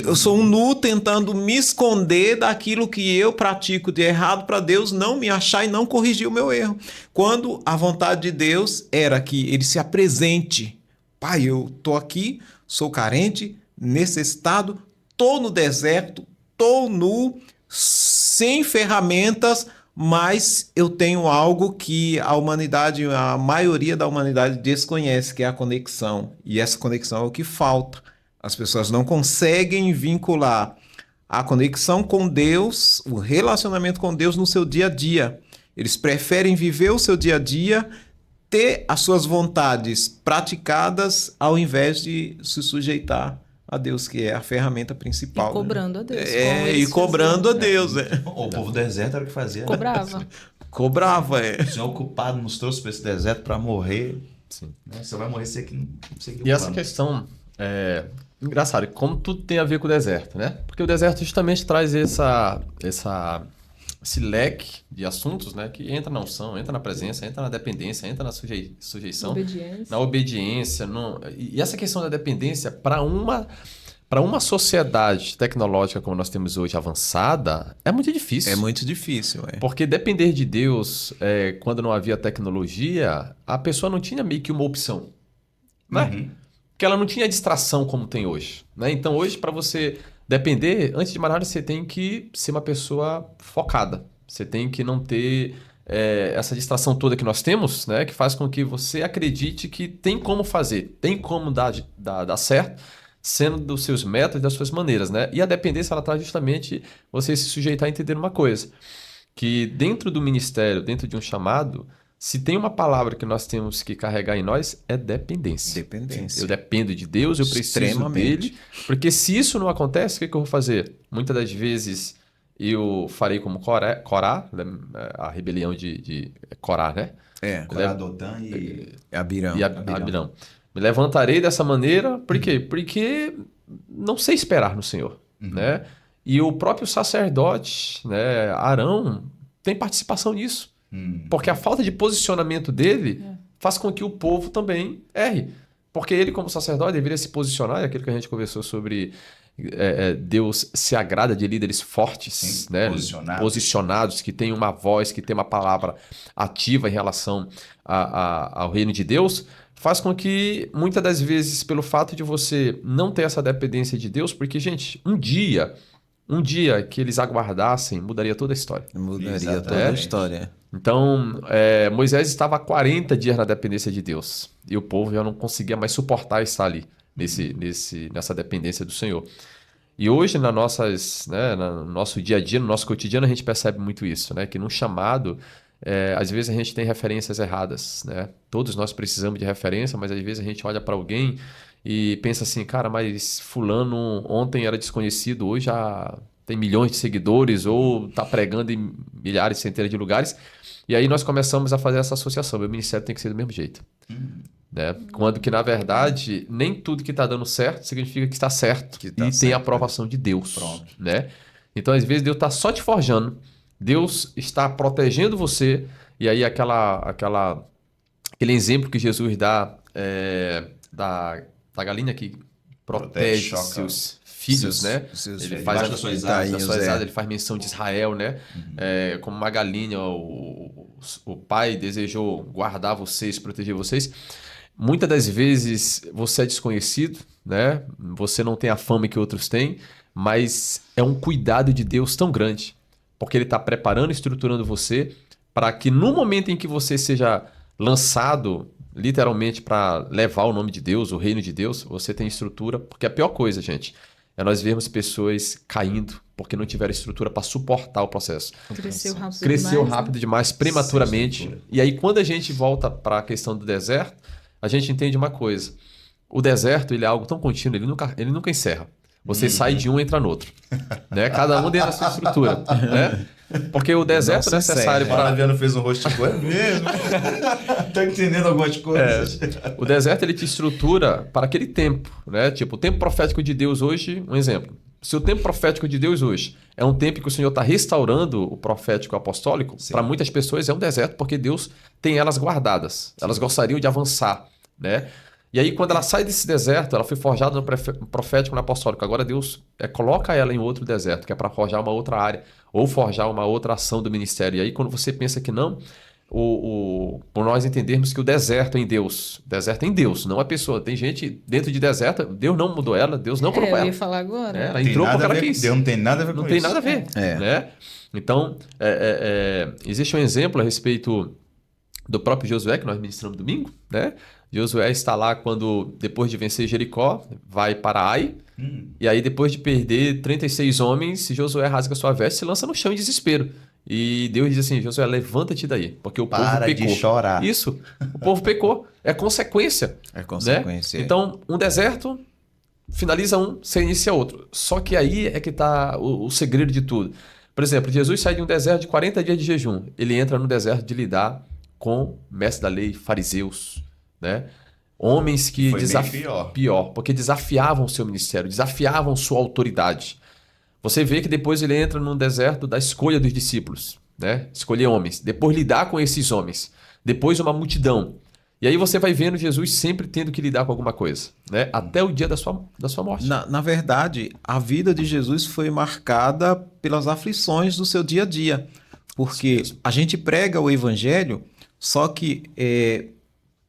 Eu sou um nu tentando me esconder daquilo que eu pratico de errado para Deus não me achar e não corrigir o meu erro. Quando a vontade de Deus era que ele se apresente. Pai, eu estou aqui, sou carente, necessitado, estou no deserto, estou nu, sem ferramentas, mas eu tenho algo que a maioria da humanidade desconhece, que é a conexão. E essa conexão é o que falta. As pessoas não conseguem vincular a conexão com Deus, o relacionamento com Deus no seu dia a dia. Eles preferem viver o seu dia a dia, ter as suas vontades praticadas, ao invés de se sujeitar a Deus, que é a ferramenta principal. E cobrando a Deus. E cobrando a Deus. O povo do deserto era o que fazia. Né? Cobrava. Cobrava, O Senhor ocupado nos trouxe para esse deserto para morrer. Sim. Né? Você vai morrer, você que não sei E essa questão engraçado, como tudo tem a ver com o deserto, né? Porque o deserto justamente traz esse leque de assuntos, né? Que entra na unção, entra na presença, entra na dependência, entra na sujeição, na obediência. E essa questão da dependência, para uma sociedade tecnológica como nós temos hoje, avançada, é muito difícil. É muito difícil, Porque depender de Deus, quando não havia tecnologia, a pessoa não tinha meio que uma opção, né? Uhum. Porque ela não tinha distração como tem hoje, né? Então hoje, para você depender, antes de mais nada, você tem que ser uma pessoa focada. Você tem que não ter essa distração toda que nós temos, né? Que faz com que você acredite que tem como fazer, tem como dar certo, sendo dos seus métodos e das suas maneiras, né? E a dependência, ela traz justamente você se sujeitar a entender uma coisa, que dentro do ministério, dentro de um chamado, se tem uma palavra que nós temos que carregar em nós, é dependência. Dependência. Eu dependo de Deus, eu preciso dele. Porque se isso não acontece, o que eu vou fazer? Muitas das vezes eu farei como Corá, a rebelião de Corá, né? Corá, Dotã e Abirão. Abirão. Me levantarei dessa maneira, por quê? Porque não sei esperar no Senhor, né? E o próprio sacerdote, né, Arão, tem participação nisso. Porque a falta de posicionamento dele faz com que o povo também erre. Porque ele, como sacerdote, deveria se posicionar, é aquilo que a gente conversou sobre Deus se agrada de líderes fortes, sim, né? posicionados, que têm uma voz, que têm uma palavra ativa em relação ao reino de Deus, faz com que, muitas das vezes, pelo fato de você não ter essa dependência de Deus, porque, gente, um dia que eles aguardassem, mudaria toda a história. Mudaria toda a história. Então, Moisés estava há 40 dias na dependência de Deus. E o povo já não conseguia mais suportar estar ali, nessa dependência do Senhor. E hoje, no nosso dia a dia, no nosso cotidiano, a gente percebe muito isso, né? Que num chamado, às vezes a gente tem referências erradas, né? Todos nós precisamos de referência, mas às vezes a gente olha para alguém e pensa assim, cara, mas fulano ontem era desconhecido, hoje já tem milhões de seguidores ou está pregando em milhares, centenas de lugares. E aí nós começamos a fazer essa associação. Meu ministério tem que ser do mesmo jeito. Né? Quando que, na verdade, nem tudo que está dando certo significa que está certo tem a aprovação de Deus. Né? Então, às vezes, Deus está só te forjando. Deus está protegendo você. E aí aquele exemplo que Jesus dá da galinha que protege seus filhos, né? Ele faz das suas asas, ele faz menção de Israel, né? Como uma galinha, o pai desejou guardar vocês, proteger vocês. Muitas das vezes você é desconhecido, né? Você não tem a fama que outros têm, mas é um cuidado de Deus tão grande, porque ele está preparando e estruturando você para que no momento em que você seja lançado literalmente para levar o nome de Deus, o reino de Deus, você tem estrutura, porque a pior coisa, gente, é nós vermos pessoas caindo, porque não tiveram estrutura para suportar o processo. Cresceu rápido demais, prematuramente. E aí, quando a gente volta para a questão do deserto, a gente entende uma coisa. O deserto, ele é algo tão contínuo, ele nunca encerra. Você sai de um e entra no outro. Né? Cada um dentro da sua estrutura. Né? Porque o deserto é necessário para... A Ana fez um rosto de coisa mesmo. Tô entendendo algumas coisas. O deserto, ele te estrutura para aquele tempo. Né? Tipo, o tempo profético de Deus hoje, um exemplo. Se o tempo profético de Deus hoje é um tempo que o Senhor está restaurando o profético apostólico, para muitas pessoas é um deserto porque Deus tem elas guardadas. Elas gostariam de avançar. Né? E aí, quando ela sai desse deserto, ela foi forjada no profético, no apostólico. Agora Deus coloca ela em outro deserto, que é para forjar uma outra área, ou forjar uma outra ação do ministério. E aí, quando você pensa que não, por nós entendermos que o deserto é em Deus. Deserto é em Deus, não é pessoa. Tem gente dentro de deserto, Deus não mudou ela, Deus não colocou ela. Eu ia falar agora. Ela entrou porque ela quis. Deus não tem nada a ver com isso. Não tem nada a ver. Né? Então, existe um exemplo a respeito do próprio Josué, que nós ministramos domingo, né? Josué está lá quando, depois de vencer Jericó, vai para Ai, e aí depois de perder 36 homens, Josué rasga sua veste e se lança no chão em desespero. E Deus diz assim, Josué, levanta-te daí, porque o povo pecou. Para de chorar. Isso, o povo pecou, é consequência. É consequência. Né? Então, um deserto finaliza um, você inicia outro. Só que aí é que está o segredo de tudo. Por exemplo, Jesus sai de um deserto de 40 dias de jejum, ele entra no deserto de lidar com mestres da lei, fariseus, né? Homens que pior, porque desafiavam o seu ministério, desafiavam sua autoridade. Você vê que depois ele entra num deserto da escolha dos discípulos, né? Escolher homens, depois lidar com esses homens, depois uma multidão. E aí você vai vendo Jesus sempre tendo que lidar com alguma coisa, né? Até o dia da sua morte. Na verdade, a vida de Jesus foi marcada pelas aflições do seu dia a dia, porque a gente prega o evangelho, só que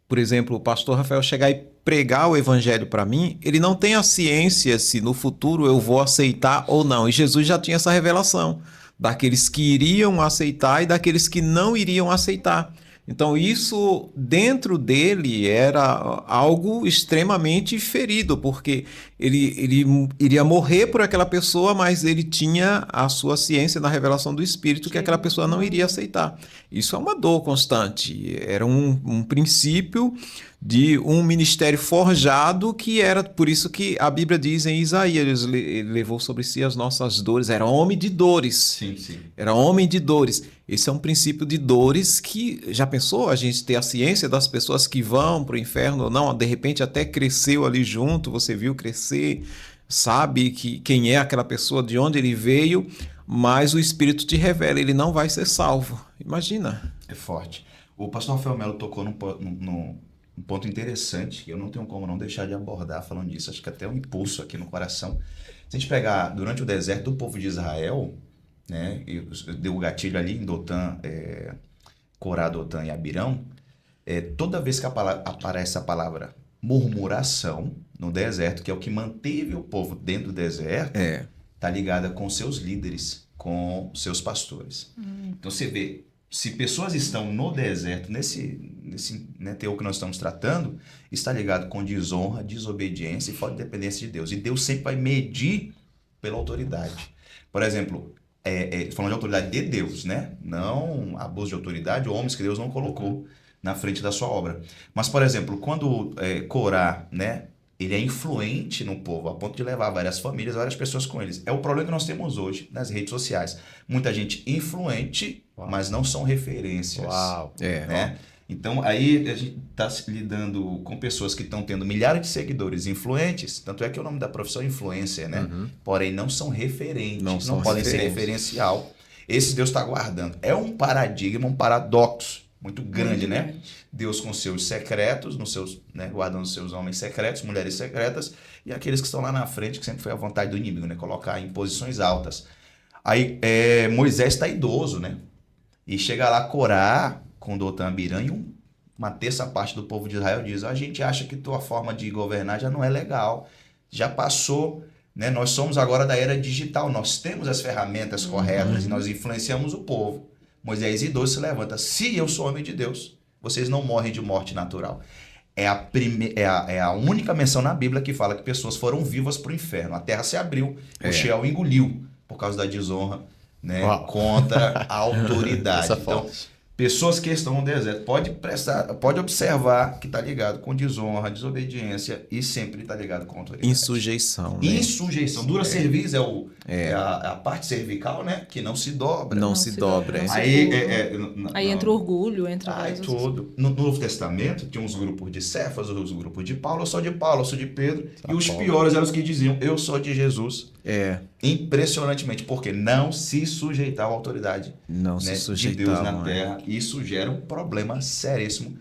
por exemplo, o pastor Rafael chegar e pregar o evangelho para mim, ele não tem a ciência se no futuro eu vou aceitar ou não. E Jesus já tinha essa revelação daqueles que iriam aceitar e daqueles que não iriam aceitar. Então isso dentro dele era algo extremamente ferido, porque ele iria morrer por aquela pessoa, mas ele tinha a sua ciência na revelação do Espírito que aquela pessoa não iria aceitar. Isso é uma dor constante, era um princípio de um ministério forjado que era, por isso que a Bíblia diz em Isaías, ele levou sobre si as nossas dores, era homem de dores. Sim. Era homem de dores. Esse é um princípio de dores que, já pensou, a gente ter a ciência das pessoas que vão para o inferno ou não, de repente até cresceu ali junto, você viu crescer, sabe quem é aquela pessoa, de onde ele veio, mas o Espírito te revela, ele não vai ser salvo. Imagina. É forte. O pastor Rafael Melo tocou num ponto interessante, que eu não tenho como não deixar de abordar falando disso, acho que até um impulso aqui no coração. Se a gente pegar durante o deserto do povo de Israel, né, deu o gatilho ali em Dotã, Corá, Dotã e Abirão, toda vez que aparece a palavra murmuração no deserto, que é o que manteve o povo dentro do deserto, está ligada com seus líderes, com seus pastores. Então você vê, se pessoas estão no deserto, nesse teor que nós estamos tratando, está ligado com desonra, desobediência e falta de dependência de Deus. E Deus sempre vai medir pela autoridade. Por exemplo, falando de autoridade de Deus, né? Não abuso de autoridade, homens que Deus não colocou na frente da sua obra. Mas, por exemplo, quando Corá, né, ele é influente no povo, a ponto de levar várias famílias, várias pessoas com eles. É o problema que nós temos hoje nas redes sociais. Muita gente influente, mas não são referências. Né? Então, aí a gente está lidando com pessoas que estão tendo milhares de seguidores influentes, tanto é que o nome da profissão é influencer, né? Porém, não são referentes, não podem ser referencial. Esse Deus está guardando. É um paradigma, um paradoxo muito grande, né? Deus com seus secretos, né, guardando os seus homens secretos, mulheres secretas, e aqueles que estão lá na frente, que sempre foi a vontade do inimigo, né? Colocar em posições altas. Aí Moisés está idoso, né? E chega lá Corá, com Dotã, Abirã, e uma terça parte do povo de Israel diz: a gente acha que tua forma de governar já não é legal, já passou, né? Nós somos agora da era digital, nós temos as ferramentas corretas e nós influenciamos o povo. Moisés, idoso, se levanta: se eu sou homem de Deus, vocês não morrem de morte natural. É a única menção na Bíblia que fala que pessoas foram vivas para o inferno. A terra se abriu, o Sheol engoliu. por causa da desonra, né, contra a autoridade. Então, pessoas que estão no deserto, pode observar que está ligado com desonra, desobediência e sempre está ligado com autoridade. Insujeição. Né? Insujeição. Dura cerviz é a parte cervical, né? Que não se dobra. Não se dobra. Aí entra o orgulho, entra várias tudo. No Novo Testamento tinha uns grupos de Cefas, os grupos de Paulo, eu sou de Paulo, eu sou de Pedro. E os piores eram os que diziam, eu sou de Jesus. Impressionantemente, porque não se sujeitava à autoridade de Deus na terra. Isso gera um problema seríssimo.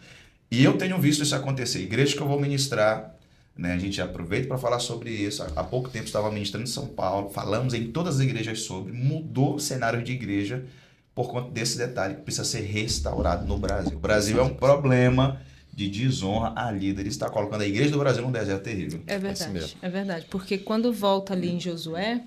E eu tenho visto isso acontecer. Igreja que eu vou ministrar, né, a gente aproveita para falar sobre isso. Há pouco tempo estava ministrando em São Paulo, falamos em todas as igrejas sobre, mudou o cenário de igreja por conta desse detalhe que precisa ser restaurado no Brasil. O Brasil é um problema de desonra a líderes, está colocando a igreja do Brasil num deserto terrível. É verdade, é verdade. Porque quando volta ali em Josué,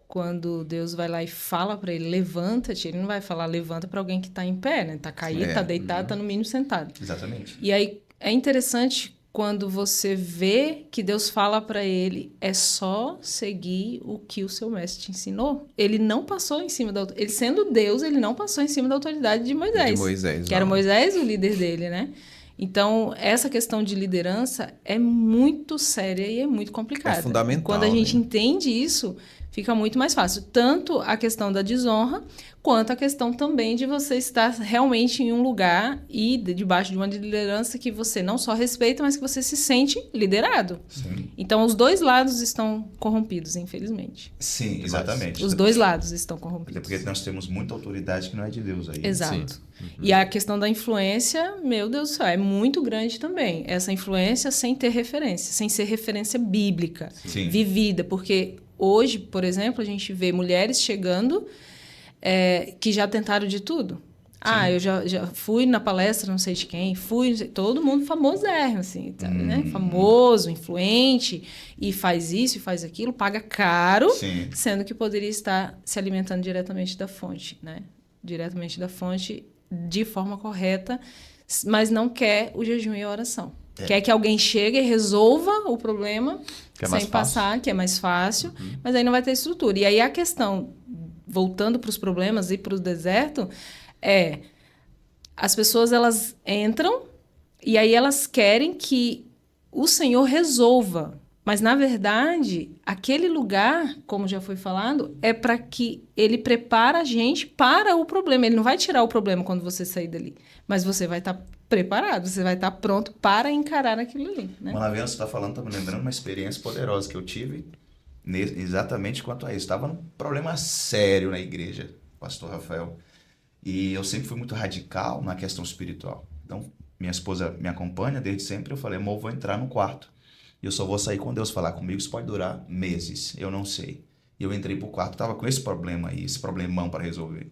quando Deus vai lá e fala para ele, levanta-te, ele não vai falar levanta para alguém que está em pé, né? Está caído, está deitado, está no mínimo sentado. Exatamente. E aí é interessante quando você vê que Deus fala para ele, é só seguir o que o seu mestre te ensinou. Ele não passou em cima da autoridade. Ele sendo Deus, ele não passou em cima da autoridade de Moisés. Que era Moisés o líder dele, né? Então, essa questão de liderança é muito séria e é muito complicada. É fundamental. Quando a gente entende isso, fica muito mais fácil. Tanto a questão da desonra, quanto a questão também de você estar realmente em um lugar e debaixo de uma liderança que você não só respeita, mas que você se sente liderado. Sim. Então, os dois lados estão corrompidos, infelizmente. Sim, exatamente. Os dois lados estão corrompidos. Até porque nós temos muita autoridade que não é de Deus aí. Exato. E a questão da influência, meu Deus do céu, é muito grande também. Essa influência sem ter referência, sem ser referência bíblica, vivida. Porque hoje, por exemplo, a gente vê mulheres chegando que já tentaram de tudo. Eu já fui na palestra, não sei de quem, todo mundo famosérrimo, assim, sabe, né? Famoso, influente, e faz isso e faz aquilo, paga caro, sendo que poderia estar se alimentando diretamente da fonte, né? Diretamente da fonte, de forma correta, mas não quer o jejum e a oração. Quer que alguém chegue e resolva o problema sem passar, que é mais fácil, mas aí não vai ter estrutura. E aí a questão, voltando para os problemas e para o deserto, as pessoas elas entram e aí elas querem que o Senhor resolva. Mas, na verdade, aquele lugar, como já foi falado, é para que ele prepara a gente para o problema. Ele não vai tirar o problema quando você sair dali, mas você vai estar preparado, você vai estar pronto para encarar aquilo ali. Né? Manaviano, você está falando, está me lembrando uma experiência poderosa que eu tive exatamente quanto a isso. Estava num problema sério na igreja, pastor Rafael, e eu sempre fui muito radical na questão espiritual. Então, minha esposa me acompanha desde sempre, eu falei, amor, vou entrar no quarto. Eu só vou sair quando Deus falar comigo, isso pode durar meses, eu não sei. E eu entrei pro quarto, estava com esse problema aí, esse problemão para resolver.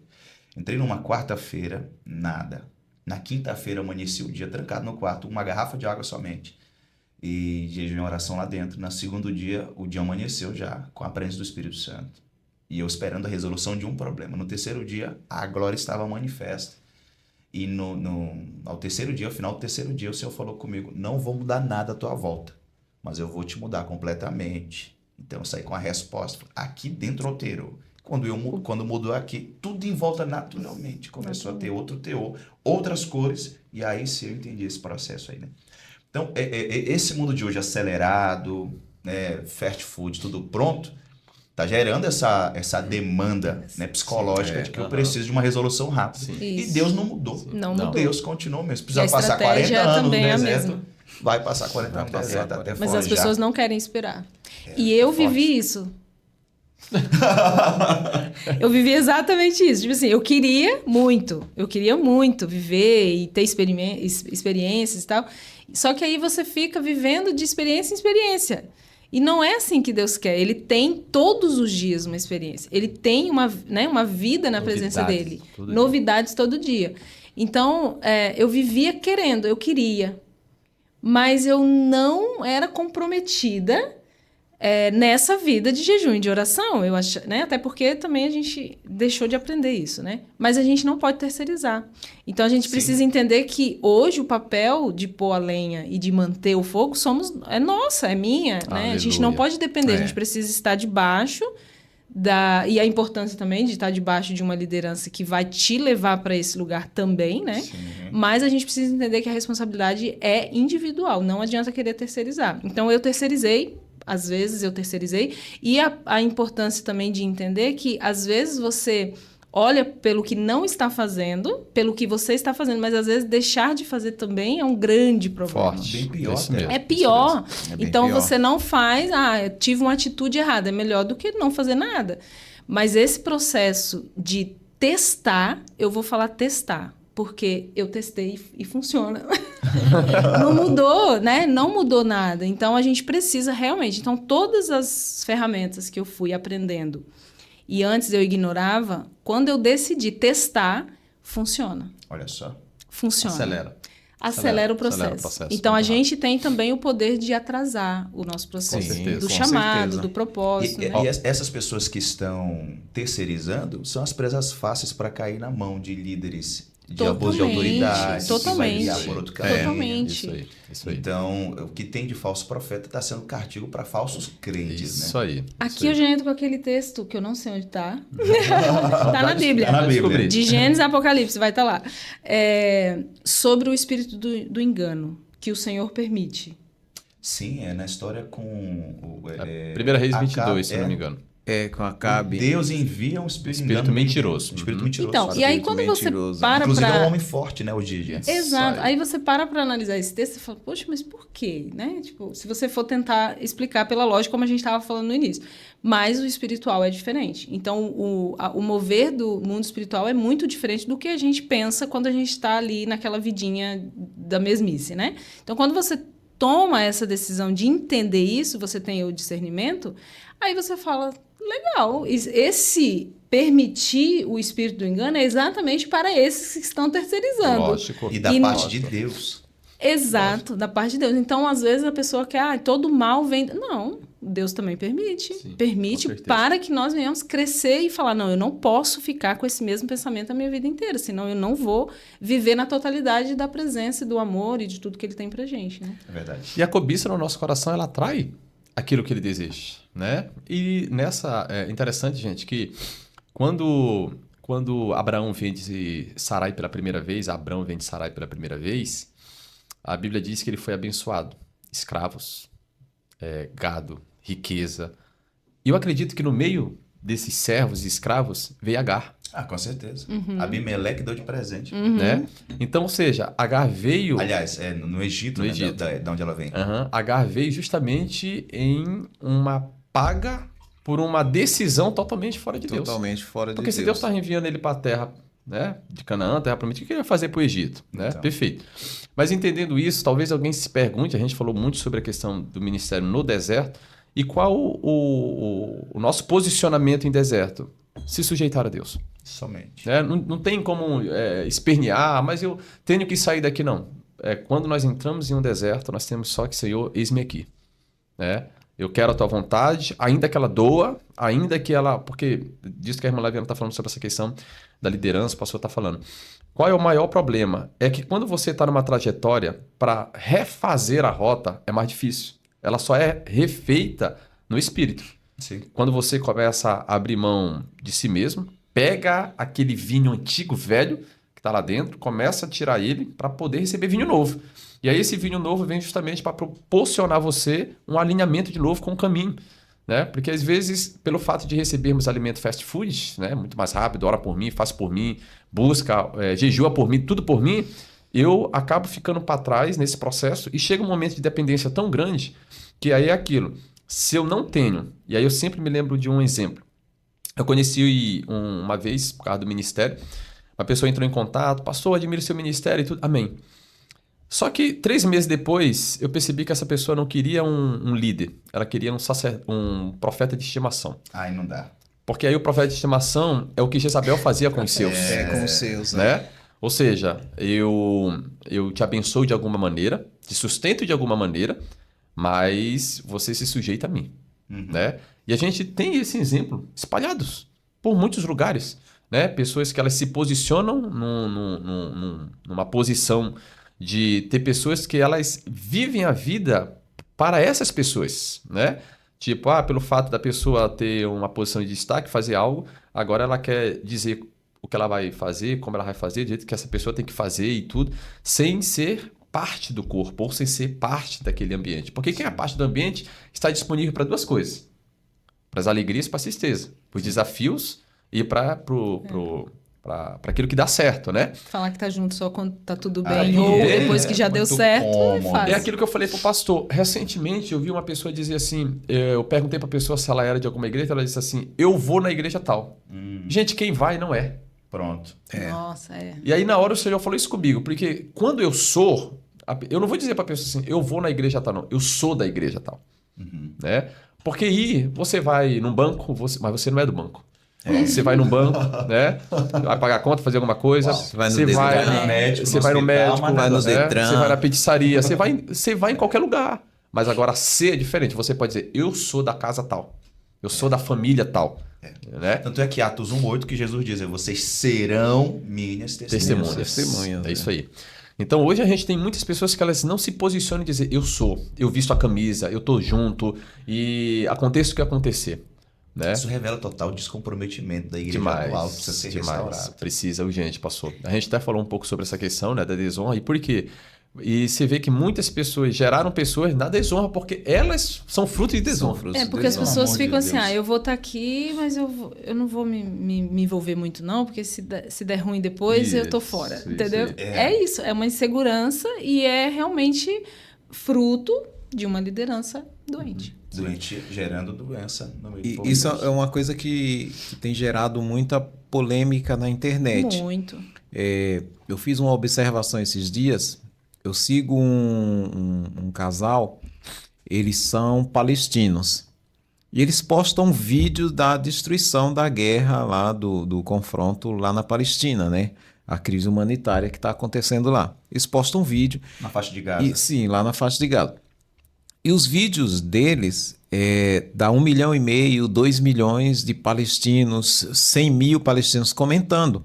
Entrei numa quarta-feira, nada. Na quinta-feira, eu amanheci o dia trancado no quarto, uma garrafa de água somente. E jejum e oração lá dentro. No segundo dia, o dia amanheceu já, com a presença do Espírito Santo. E eu esperando a resolução de um problema. No terceiro dia, a glória estava manifesta. E ao terceiro dia, ao final do terceiro dia, o Senhor falou comigo, não vou mudar nada à tua volta, mas eu vou te mudar completamente. Então eu saí com a resposta. Aqui dentro alterou. Quando mudou aqui, tudo em volta naturalmente começou a ter outro teor, outras cores, e aí sim eu entendi esse processo aí, né? Então, esse mundo de hoje acelerado, né, fast food, tudo pronto, tá gerando essa demanda, né, psicológica de que eu preciso de uma resolução rápida. E Deus não mudou. Não mudou. Deus continuou mesmo. Precisa passar 40 anos no deserto. Vai passar 40 anos no deserto até Mas as pessoas não querem esperar. E eu vivi isso. Eu vivi exatamente isso. Tipo assim, eu queria muito viver e ter experiências e tal. Só que aí você fica vivendo de experiência em experiência. E não é assim que Deus quer. Ele tem todos os dias uma experiência. Ele tem uma vida na presença dele. Novidades todo dia. Então, eu vivia querendo, eu queria. Mas eu não era comprometida nessa vida de jejum e de oração. Eu acho, né? Até porque também a gente deixou de aprender isso, né? Mas a gente não pode terceirizar. Então, a gente precisa entender que hoje o papel de pôr a lenha e de manter o fogo é nossa, é minha. Né? A gente não pode depender, a gente precisa estar debaixo e a importância também de estar debaixo de uma liderança que vai te levar para esse lugar também, né? Sim. Mas a gente precisa entender que a responsabilidade é individual, não adianta querer terceirizar. Então, eu terceirizei, às vezes eu terceirizei, e a importância também de entender que, às vezes, você olha pelo que não está fazendo, pelo que você está fazendo, mas, às vezes, deixar de fazer também é um grande problema. Forte. Bem pior. Isso mesmo. É pior. É bem Então, pior. você não faz, eu tive uma atitude errada. É melhor do que não fazer nada. Mas esse processo de testar, eu vou falar testar, porque eu testei e funciona. Não mudou, né? Não mudou nada. Então, a gente precisa realmente. Então, todas as ferramentas que eu fui aprendendo e antes eu ignorava, quando eu decidi testar, funciona. Olha só. Funciona. Acelera O processo. Acelera o processo. Então, a Muito gente tem também o poder de atrasar o nosso processo. Com certeza. Do Com chamado, certeza. do propósito. E né? essas pessoas que estão terceirizando são as presas fáceis para cair na mão de líderes de abuso de Totalmente, autoridade, que vai totalmente. guiar por outro caminho. Totalmente. Isso aí. Então, o que tem de falso profeta está sendo castigo para falsos crentes, Isso né? aí. Aqui eu já entro com aquele texto, que eu não sei onde está. Está na Bíblia. Tá na Bíblia. Descobri. De Gênesis a Apocalipse, vai estar lá. Sobre o espírito do engano, que o Senhor permite. Sim, é na história com... Primeira Reis Acabe, 22, se não me engano. Com Acabe. Deus envia um espírito, Espírito engano, mentiroso. Um espírito Uhum. mentiroso. Então, e aí quando você mentiroso. para Inclusive é um para... homem forte, né, o Gigi? Exato. aí. Aí você para analisar esse texto e fala, poxa, mas por quê? Né? Tipo, se você for tentar explicar pela lógica, como a gente estava falando no início. Mas o espiritual é diferente. Então, o mover do mundo espiritual é muito diferente do que a gente pensa quando a gente está ali naquela vidinha da mesmice, né? Então, quando você toma essa decisão de entender isso, você tem o discernimento, aí você fala, legal, esse permitir o espírito do engano é exatamente para esses que estão terceirizando. Lógico. E da E parte de Deus. Exato, da parte de Deus. Então, às vezes, a pessoa quer, todo mal vem... Não, Deus também permite. Sim, Permite com certeza. para que nós venhamos crescer e falar, não, eu não posso ficar com esse mesmo pensamento a minha vida inteira, senão eu não vou viver na totalidade da presença e do amor e de tudo que ele tem pra gente, né? É verdade. E a cobiça no nosso coração, ela atrai aquilo que ele deseja, né? E nessa... É interessante, gente, que quando Abraão vem de Sarai pela primeira vez, Abrão vem de Sarai pela primeira vez, a Bíblia diz que ele foi abençoado. Escravos, gado, riqueza. E eu acredito que no meio desses servos e escravos veio Agar, Ah, com certeza. Abimeleque deu de presente. né? Então, ou seja, Agar veio... Aliás, no Egito, No né, Egito. Da onde ela vem. Agar veio justamente em uma paga por uma decisão totalmente fora de Deus. Totalmente fora de Porque Deus. se Deus está enviando ele para a terra, né, de Canaã, terra prometida, o que ele vai fazer para o Egito? Né? Então. Perfeito. Mas entendendo isso, talvez alguém se pergunte, a gente falou muito sobre a questão do ministério no deserto, e qual o nosso posicionamento em deserto? Se sujeitar a Deus. Somente. Né? Não tem como espernear, mas eu tenho que sair daqui, não. Quando nós entramos em um deserto, nós temos só que, Senhor, eis-me aqui. Né? Eu quero a tua vontade, ainda que ela doa, ainda que ela... Porque disso que a irmã Laviana está falando sobre essa questão da liderança, o pastor está falando. Qual é o maior problema? É que quando você está numa trajetória, para refazer a rota é mais difícil. Ela só é refeita no espírito. Sim. Quando você começa a abrir mão de si mesmo, pega aquele vinho antigo, velho, que está lá dentro, começa a tirar ele para poder receber vinho novo. E aí esse vinho novo vem justamente para proporcionar a você um alinhamento de novo com o caminho. Né? Porque às vezes, pelo fato de recebermos alimento fast food, né? Muito mais rápido, ora por mim, faz por mim, busca, jejua por mim, tudo por mim, eu acabo ficando para trás nesse processo e chega um momento de dependência tão grande que aí é aquilo. Se eu não tenho, e aí eu sempre me lembro de um exemplo. Eu conheci uma vez, por causa do ministério, uma pessoa entrou em contato, pastor, admiro seu ministério e tudo, amém. Só que 3 meses depois, eu percebi que essa pessoa não queria um líder, ela queria um profeta de estimação. Aí não dá. Porque aí o profeta de estimação é o que Jezabel fazia com os seus. Com os seus, né? Né? Ou seja, eu te abençoo de alguma maneira, te sustento de alguma maneira, mas você se sujeita a mim. Né? E a gente tem esse exemplo espalhados por muitos lugares. Né? Pessoas que elas se posicionam numa posição de ter pessoas que elas vivem a vida para essas pessoas. Né? Tipo, pelo fato da pessoa ter uma posição de destaque, fazer algo, agora ela quer dizer o que ela vai fazer, como ela vai fazer, do jeito que essa pessoa tem que fazer e tudo, sem ser parte do corpo ou sem ser parte daquele ambiente. Porque quem é parte do ambiente está disponível para 2 coisas. Para as alegrias e para a tristeza. Para os desafios e para aquilo que dá certo, né? Falar que tá junto só quando tá tudo bem, Aí, ou depois que já deu certo, é fácil. É aquilo que eu falei pro pastor. Recentemente eu vi uma pessoa dizer assim, eu perguntei pra pessoa se ela era de alguma igreja, ela disse assim, eu vou na igreja tal. Gente, quem vai não é. Pronto. Nossa, E aí na hora o Senhor falou isso comigo, porque quando eu sou, eu não vou dizer pra pessoa assim, eu vou na igreja tal, não. Eu sou da igreja tal. Né? Porque você vai num banco, mas você não é do banco. Você vai num banco, né? Vai pagar conta, fazer alguma coisa. Você vai no médico, você vai no Detran, você vai na pizzaria, você vai em qualquer lugar. Mas agora ser é diferente. Você pode dizer, eu sou da casa tal. Eu sou da família tal. Né? Tanto é que Atos 1:8 que Jesus diz, vocês serão minhas testemunhas. É isso aí. Então hoje a gente tem muitas pessoas que elas não se posicionam e dizem, eu sou, eu visto a camisa, eu tô junto e aconteça o que acontecer. Né? Isso revela total descomprometimento da igreja atual, que precisa ser restaurado. Precisa, urgente, pastor. A gente até falou um pouco sobre essa questão, né, da desonra. E por quê? E você vê que muitas pessoas geraram pessoas na desonra porque elas são fruto de desonra. Porque as pessoas ficam assim, eu vou estar aqui, mas eu não vou me envolver muito não, porque se der ruim depois eu tô fora, entendeu? Isso, é uma insegurança e é realmente fruto de uma liderança doente. Doente, gerando doença no meio do povo. Isso é uma coisa que tem gerado muita polêmica na internet. Muito. Eu fiz uma observação esses dias. Eu sigo um casal, eles são palestinos. E eles postam vídeos da destruição da guerra lá, do confronto lá na Palestina, né? A crise humanitária que está acontecendo lá. Eles postam vídeo. Na faixa de Gaza. Sim, lá na faixa de Gaza. E os vídeos deles dá 1,5 milhão, 2 milhões de palestinos, 100 mil palestinos comentando.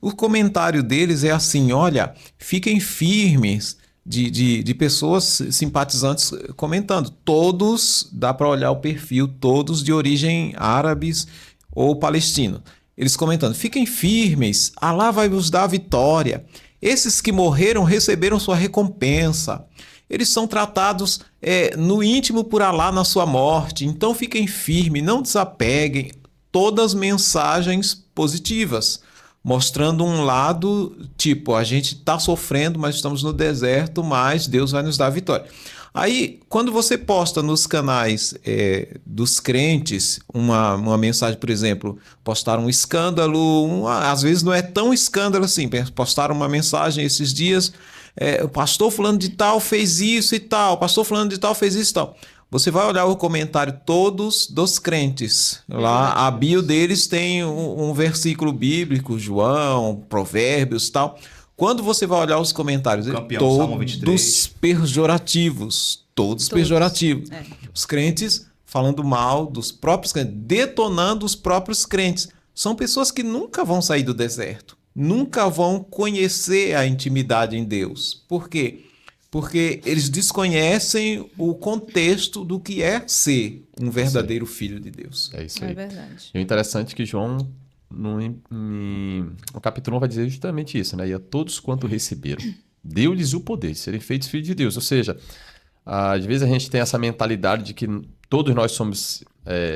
O comentário deles é assim, olha, fiquem firmes, de pessoas simpatizantes comentando. Todos, dá para olhar o perfil, todos de origem árabes ou palestino. Eles comentando, fiquem firmes, Alá vai vos dar a vitória. Esses que morreram receberam sua recompensa. Eles são tratados no íntimo por Alá na sua morte. Então fiquem firmes, não desapeguem. Todas mensagens positivas, mostrando um lado, tipo, a gente está sofrendo, mas estamos no deserto, mas Deus vai nos dar a vitória. Aí, quando você posta nos canais dos crentes uma mensagem, por exemplo, postaram um escândalo, às vezes não é tão escândalo assim, postaram uma mensagem esses dias, o pastor fulano de tal fez isso e tal, o pastor fulano de tal fez isso e tal. Você vai olhar o comentário todos dos crentes. Lá, a bio deles tem um versículo bíblico, João, Provérbios e tal. Quando você vai olhar os comentários, todos pejorativos. Todos pejorativos. Os crentes falando mal dos próprios crentes, detonando os próprios crentes. São pessoas que nunca vão sair do deserto. Nunca vão conhecer a intimidade em Deus. Por quê? Porque eles desconhecem o contexto do que é ser um verdadeiro filho de Deus. É isso aí. É verdade. E o interessante é que João, no capítulo 1, vai dizer justamente isso, né? E a todos quanto receberam, deu-lhes o poder de serem feitos filhos de Deus. Ou seja, às vezes a gente tem essa mentalidade de que todos nós somos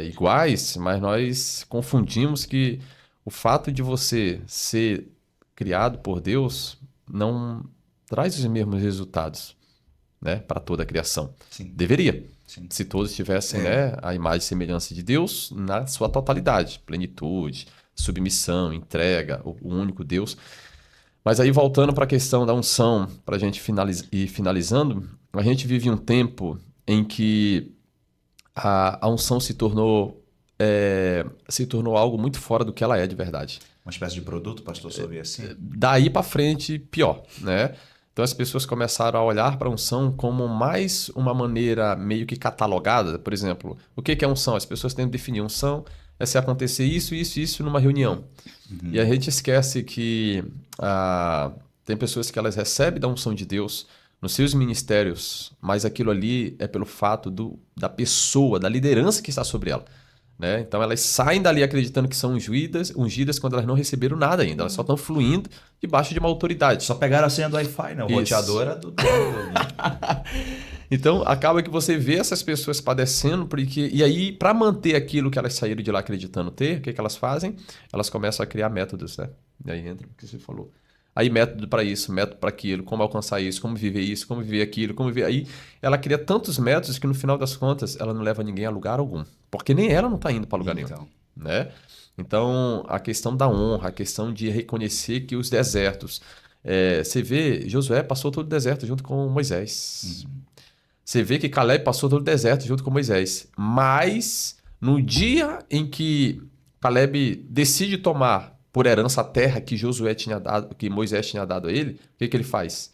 iguais, mas nós confundimos que o fato de você ser criado por Deus não traz os mesmos resultados, né, para toda a criação. Sim. Deveria. Sim. Se todos tivessem né, a imagem e semelhança de Deus na sua totalidade, plenitude, submissão, entrega, o único Deus. Mas aí voltando para a questão da unção, para a gente ir finalizando, a gente vive um tempo em que a unção se tornou algo muito fora do que ela é de verdade. Uma espécie de produto, pastor, sobre assim? Daí para frente, pior, né? Então as pessoas começaram a olhar para a unção como mais uma maneira meio que catalogada. Por exemplo, o que é unção? As pessoas têm que definir unção, se acontecer isso numa reunião. E a gente esquece que tem pessoas que elas recebem da unção de Deus nos seus ministérios, mas aquilo ali é pelo fato da pessoa, da liderança que está sobre ela. Né? Então elas saem dali acreditando que são ungidas quando elas não receberam nada ainda. Elas só estão fluindo debaixo de uma autoridade. Só pegaram a senha do Wi-Fi, né? O roteador era do Então acaba que você vê essas pessoas padecendo, e aí para manter aquilo que elas saíram de lá acreditando ter, o que elas fazem? Elas começam a criar métodos, né? E aí entra o que você falou. Aí método para isso, método para aquilo, como alcançar isso, como viver aquilo, como viver... Aí ela cria tantos métodos que no final das contas ela não leva ninguém a lugar algum. Porque nem ela não está indo para lugar nenhum. Né? Então a questão da honra, a questão de reconhecer que os desertos... você vê, Josué passou todo o deserto junto com Moisés. Você vê que Caleb passou todo o deserto junto com Moisés. Mas no dia em que Caleb decide tomar por herança a terra que que Moisés tinha dado a ele, o que ele faz?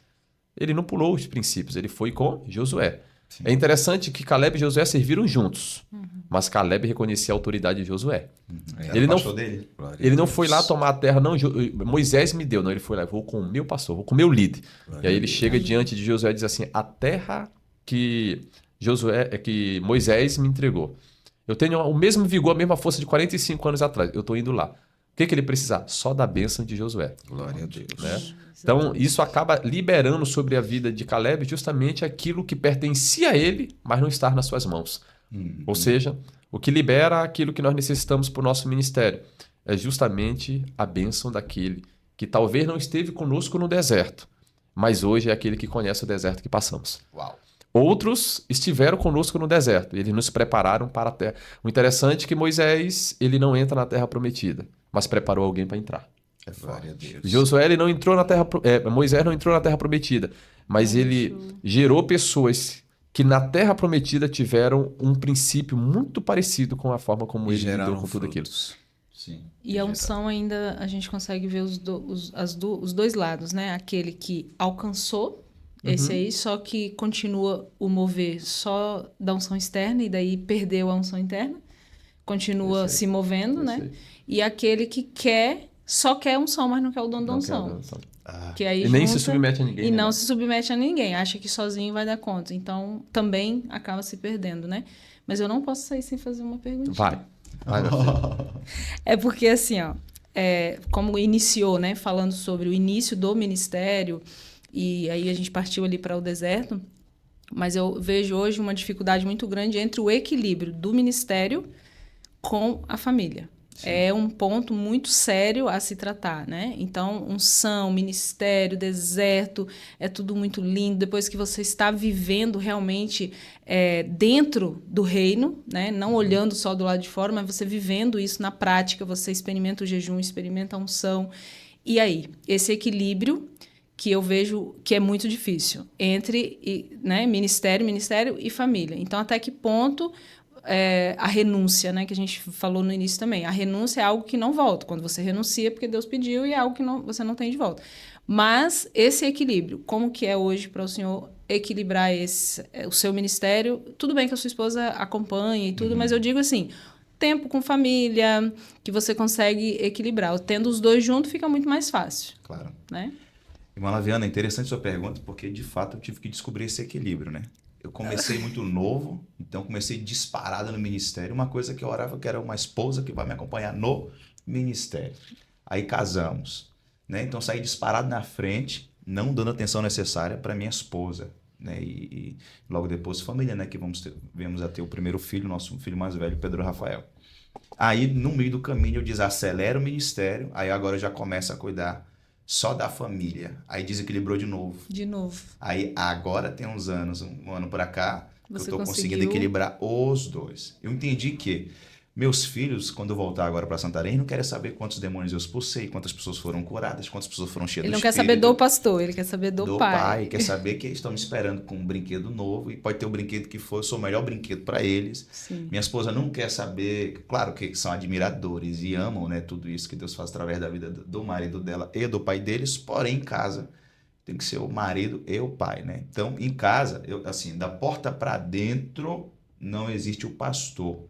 Ele não pulou os princípios, ele foi com Josué. Sim. É interessante que Caleb e Josué serviram juntos, mas Caleb reconhecia a autoridade de Josué. Ele não foi lá tomar a terra, não, Moisés me deu, não, ele foi lá, vou com o meu pastor, vou com o meu líder. E aí ele chega diante de Josué e diz assim, a terra que Moisés me entregou. Eu tenho o mesmo vigor, a mesma força de 45 anos atrás, eu estou indo lá. O que ele precisar? Só da bênção de Josué. Glória a Deus. Né? Então, isso acaba liberando sobre a vida de Caleb justamente aquilo que pertencia a ele, mas não está nas suas mãos. Ou seja, o que libera aquilo que nós necessitamos para o nosso ministério é justamente a bênção daquele que talvez não esteve conosco no deserto, mas hoje é aquele que conhece o deserto que passamos. Uau. Outros estiveram conosco no deserto, eles nos prepararam para a terra. O interessante é que Moisés ele não entra na terra prometida, mas preparou alguém para entrar. Glória a Deus. Josué ele não entrou na terra, Moisés não entrou na terra prometida, mas ele gerou pessoas que na terra prometida tiveram um princípio muito parecido com a forma como ele lidou com tudo aquilo. Sim. E a unção ainda a gente consegue ver os dois lados, né? Aquele que alcançou esse aí, só que continua o mover só da unção externa e daí perdeu a unção interna, continua se movendo, né? E aquele que só quer unção, mas não quer o dono da unção. Que aí e nem se submete a ninguém. E não se submete a ninguém, acha que sozinho vai dar conta. Então, também acaba se perdendo, né? Mas eu não posso sair sem fazer uma pergunta. Vai. É porque assim, ó, como iniciou, né? Falando sobre o início do ministério, e aí a gente partiu ali para o deserto, mas eu vejo hoje uma dificuldade muito grande entre o equilíbrio do ministério com a família. Sim. É um ponto muito sério a se tratar, né? Então, unção, ministério, deserto, é tudo muito lindo. Depois que você está vivendo realmente dentro do reino, né? Não olhando só do lado de fora, mas você vivendo isso na prática, você experimenta o jejum, experimenta a unção. E aí, esse equilíbrio que eu vejo que é muito difícil entre ministério e família. Então, até que ponto... a renúncia, né, que a gente falou no início também. A renúncia é algo que não volta. Quando você renuncia, porque Deus pediu e é algo que você não tem de volta. Mas esse equilíbrio, como que é hoje para o senhor equilibrar o seu ministério? Tudo bem que a sua esposa acompanha e tudo, mas eu digo assim, tempo com família, que você consegue equilibrar. Tendo os dois juntos, fica muito mais fácil. Claro. Né? Irmã Laviana, é interessante a sua pergunta, porque, de fato, eu tive que descobrir esse equilíbrio, né? Eu comecei muito novo, então comecei disparado no ministério. Uma coisa que eu orava que era uma esposa que vai me acompanhar no ministério. Aí casamos, né? Então saí disparado na frente, não dando a atenção necessária para minha esposa, né? E logo depois família, né? Que viemos a ter o primeiro filho, nosso filho mais velho, Pedro Rafael. Aí no meio do caminho eu desacelero o ministério, aí agora eu já começo a cuidar só da família. Aí desequilibrou de novo. De novo. Aí agora tem uns anos, um ano pra cá, que eu tô conseguindo equilibrar os dois. Eu entendi que meus filhos, quando eu voltar agora para Santarém, não querem saber quantos demônios eu expulsei, quantas pessoas foram curadas, quantas pessoas foram cheias do Espírito. Ele não quer saber do pastor, ele quer saber do pai. Quer saber que eles estão me esperando com um brinquedo novo, e pode ter o brinquedo que for, eu sou o melhor brinquedo para eles. Sim. Minha esposa não quer saber, claro que são admiradores e amam, né, tudo isso que Deus faz através da vida do marido dela e do pai deles, porém em casa tem que ser o marido e o pai, né? Então, em casa, da porta para dentro não existe o pastor.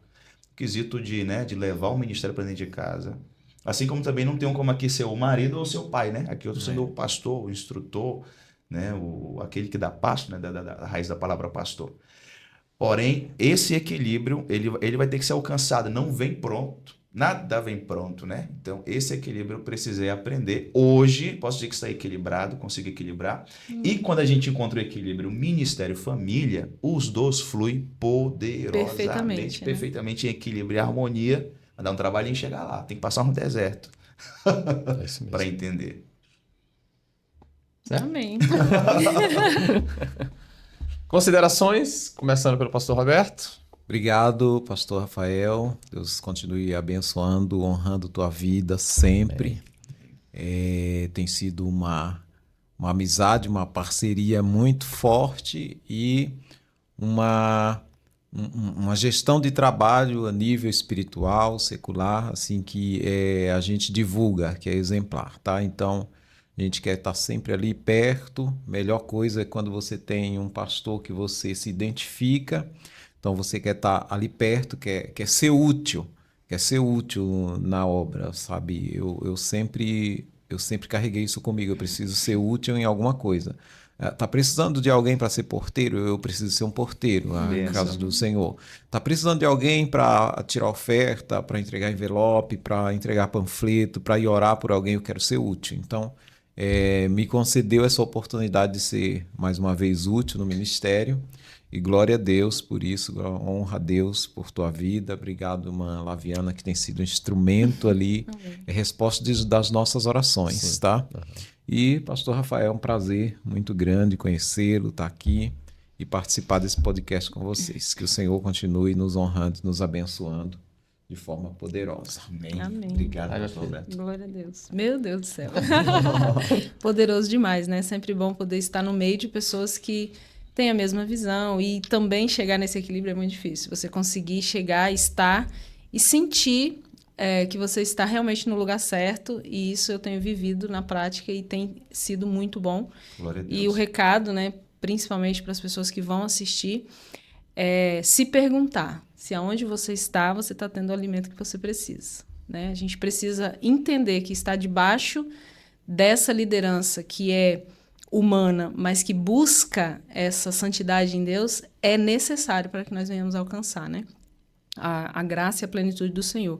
Quesito de levar o ministério para dentro de casa. Assim como também não tem como aqui ser o marido ou seu pai, né? Aqui eu estou sendo o pastor, o instrutor, né? Aquele que dá pasto, né? Da raiz da palavra pastor. Porém, esse equilíbrio, ele vai ter que ser alcançado, não vem pronto. Nada vem pronto, né? Então, esse equilíbrio eu precisei aprender. Hoje, posso dizer que está equilibrado, consigo equilibrar. E quando a gente encontra o equilíbrio ministério-família, os dois fluem poderosamente, perfeitamente em equilíbrio e harmonia. Vai dar um trabalho em chegar lá. Tem que passar no deserto para entender. Amém. Considerações, começando pelo pastor Roberto. Obrigado, pastor Rafael. Deus continue abençoando, honrando tua vida sempre. Tem sido uma amizade, uma parceria muito forte e uma gestão de trabalho a nível espiritual, secular, assim que a gente divulga, que é exemplar, tá? Então, a gente quer estar sempre ali perto. Melhor coisa é quando você tem um pastor que você se identifica. Então, você quer estar ali perto, quer ser útil na obra, sabe? Eu sempre carreguei isso comigo. Eu preciso ser útil em alguma coisa. Tá precisando de alguém para ser porteiro? Eu preciso ser um porteiro, na casa do Senhor. Tá precisando de alguém para tirar oferta, para entregar envelope, para entregar panfleto, para ir orar por alguém? Eu quero ser útil. Então, me concedeu essa oportunidade de ser, mais uma vez, útil no ministério. E glória a Deus por isso, honra a Deus por tua vida. Obrigado, irmã Laviana, que tem sido um instrumento ali, resposta das nossas orações, sim, tá? Uhum. E, pastor Rafael, é um prazer muito grande conhecê-lo, estar aqui e participar desse podcast com vocês. Que o Senhor continue nos honrando, nos abençoando de forma poderosa. Amém. Amém. Obrigado, pastor Roberto. Glória a Deus. Meu Deus do céu. Poderoso demais, né? Sempre bom poder estar no meio de pessoas que têm a mesma visão, e também chegar nesse equilíbrio é muito difícil. Você conseguir chegar, estar e sentir que você está realmente no lugar certo, e isso eu tenho vivido na prática e tem sido muito bom. Glória a Deus. E o recado, né, principalmente para as pessoas que vão assistir, é se perguntar se aonde você está tendo o alimento que você precisa, né? A gente precisa entender que está debaixo dessa liderança que é humana, mas que busca essa santidade em Deus, é necessário para que nós venhamos alcançar, né? A graça e a plenitude do Senhor.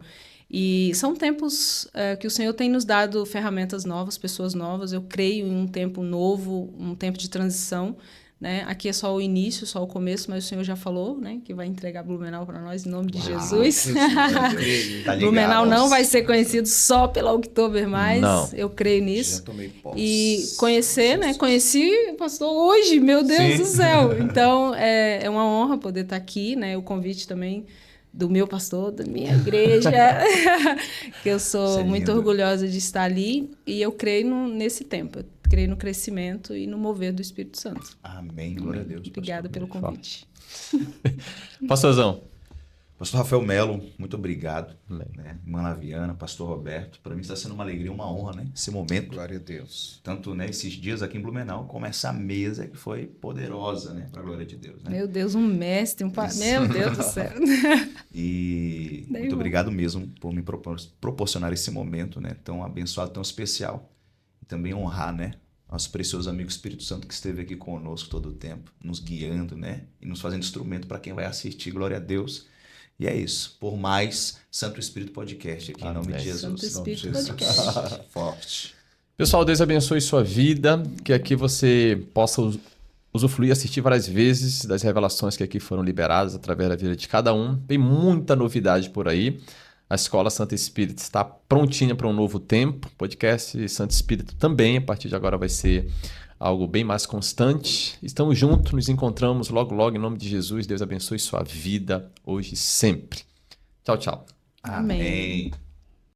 E são tempos que o Senhor tem nos dado ferramentas novas, pessoas novas. Eu creio em um tempo novo, um tempo de transição, né? Aqui é só o início, só o começo, mas o Senhor já falou, né, que vai entregar Blumenau para nós em nome de Jesus. Tá ligado. Blumenau não vai ser conhecido só pela Oktober, mas eu creio nisso. Já tomei posse. E conhecer, né? Conheci o pastor hoje, meu Deus do céu. Então, é uma honra poder estar aqui, né? O convite também do meu pastor, da minha igreja, que eu sou muito orgulhosa de estar ali, e eu creio nesse tempo. Eu creio no crescimento e no mover do Espírito Santo. Amém. Glória a Deus. Obrigada pelo convite. Pastorzão. Pastor Rafael Melo, muito obrigado. Né? Irmã Laviana, pastor Roberto. Para mim está sendo uma alegria, uma honra, né? Esse momento. Glória a Deus. Tanto, né, esses dias aqui em Blumenau, como essa mesa que foi poderosa, né? Para a glória de Deus. Né? Meu Deus, um mestre, meu Deus do céu. E muito obrigado mesmo por me proporcionar esse momento, né? Tão abençoado, tão especial. E também honrar, né? Nosso precioso amigo Espírito Santo, que esteve aqui conosco todo o tempo, nos guiando, né? E nos fazendo instrumento para quem vai assistir. Glória a Deus. E é isso. Por mais Santo Espírito Podcast aqui, em nome de Jesus. Santo Espírito Podcast. Forte. Pessoal, Deus abençoe sua vida, que aqui você possa usufruir, assistir várias vezes das revelações que aqui foram liberadas através da vida de cada um. Tem muita novidade por aí. A Escola Santo Espírito está prontinha para um novo tempo. Podcast Santo Espírito também, a partir de agora, vai ser algo bem mais constante. Estamos juntos, nos encontramos logo, logo, em nome de Jesus. Deus abençoe sua vida hoje e sempre. Tchau, tchau. Amém.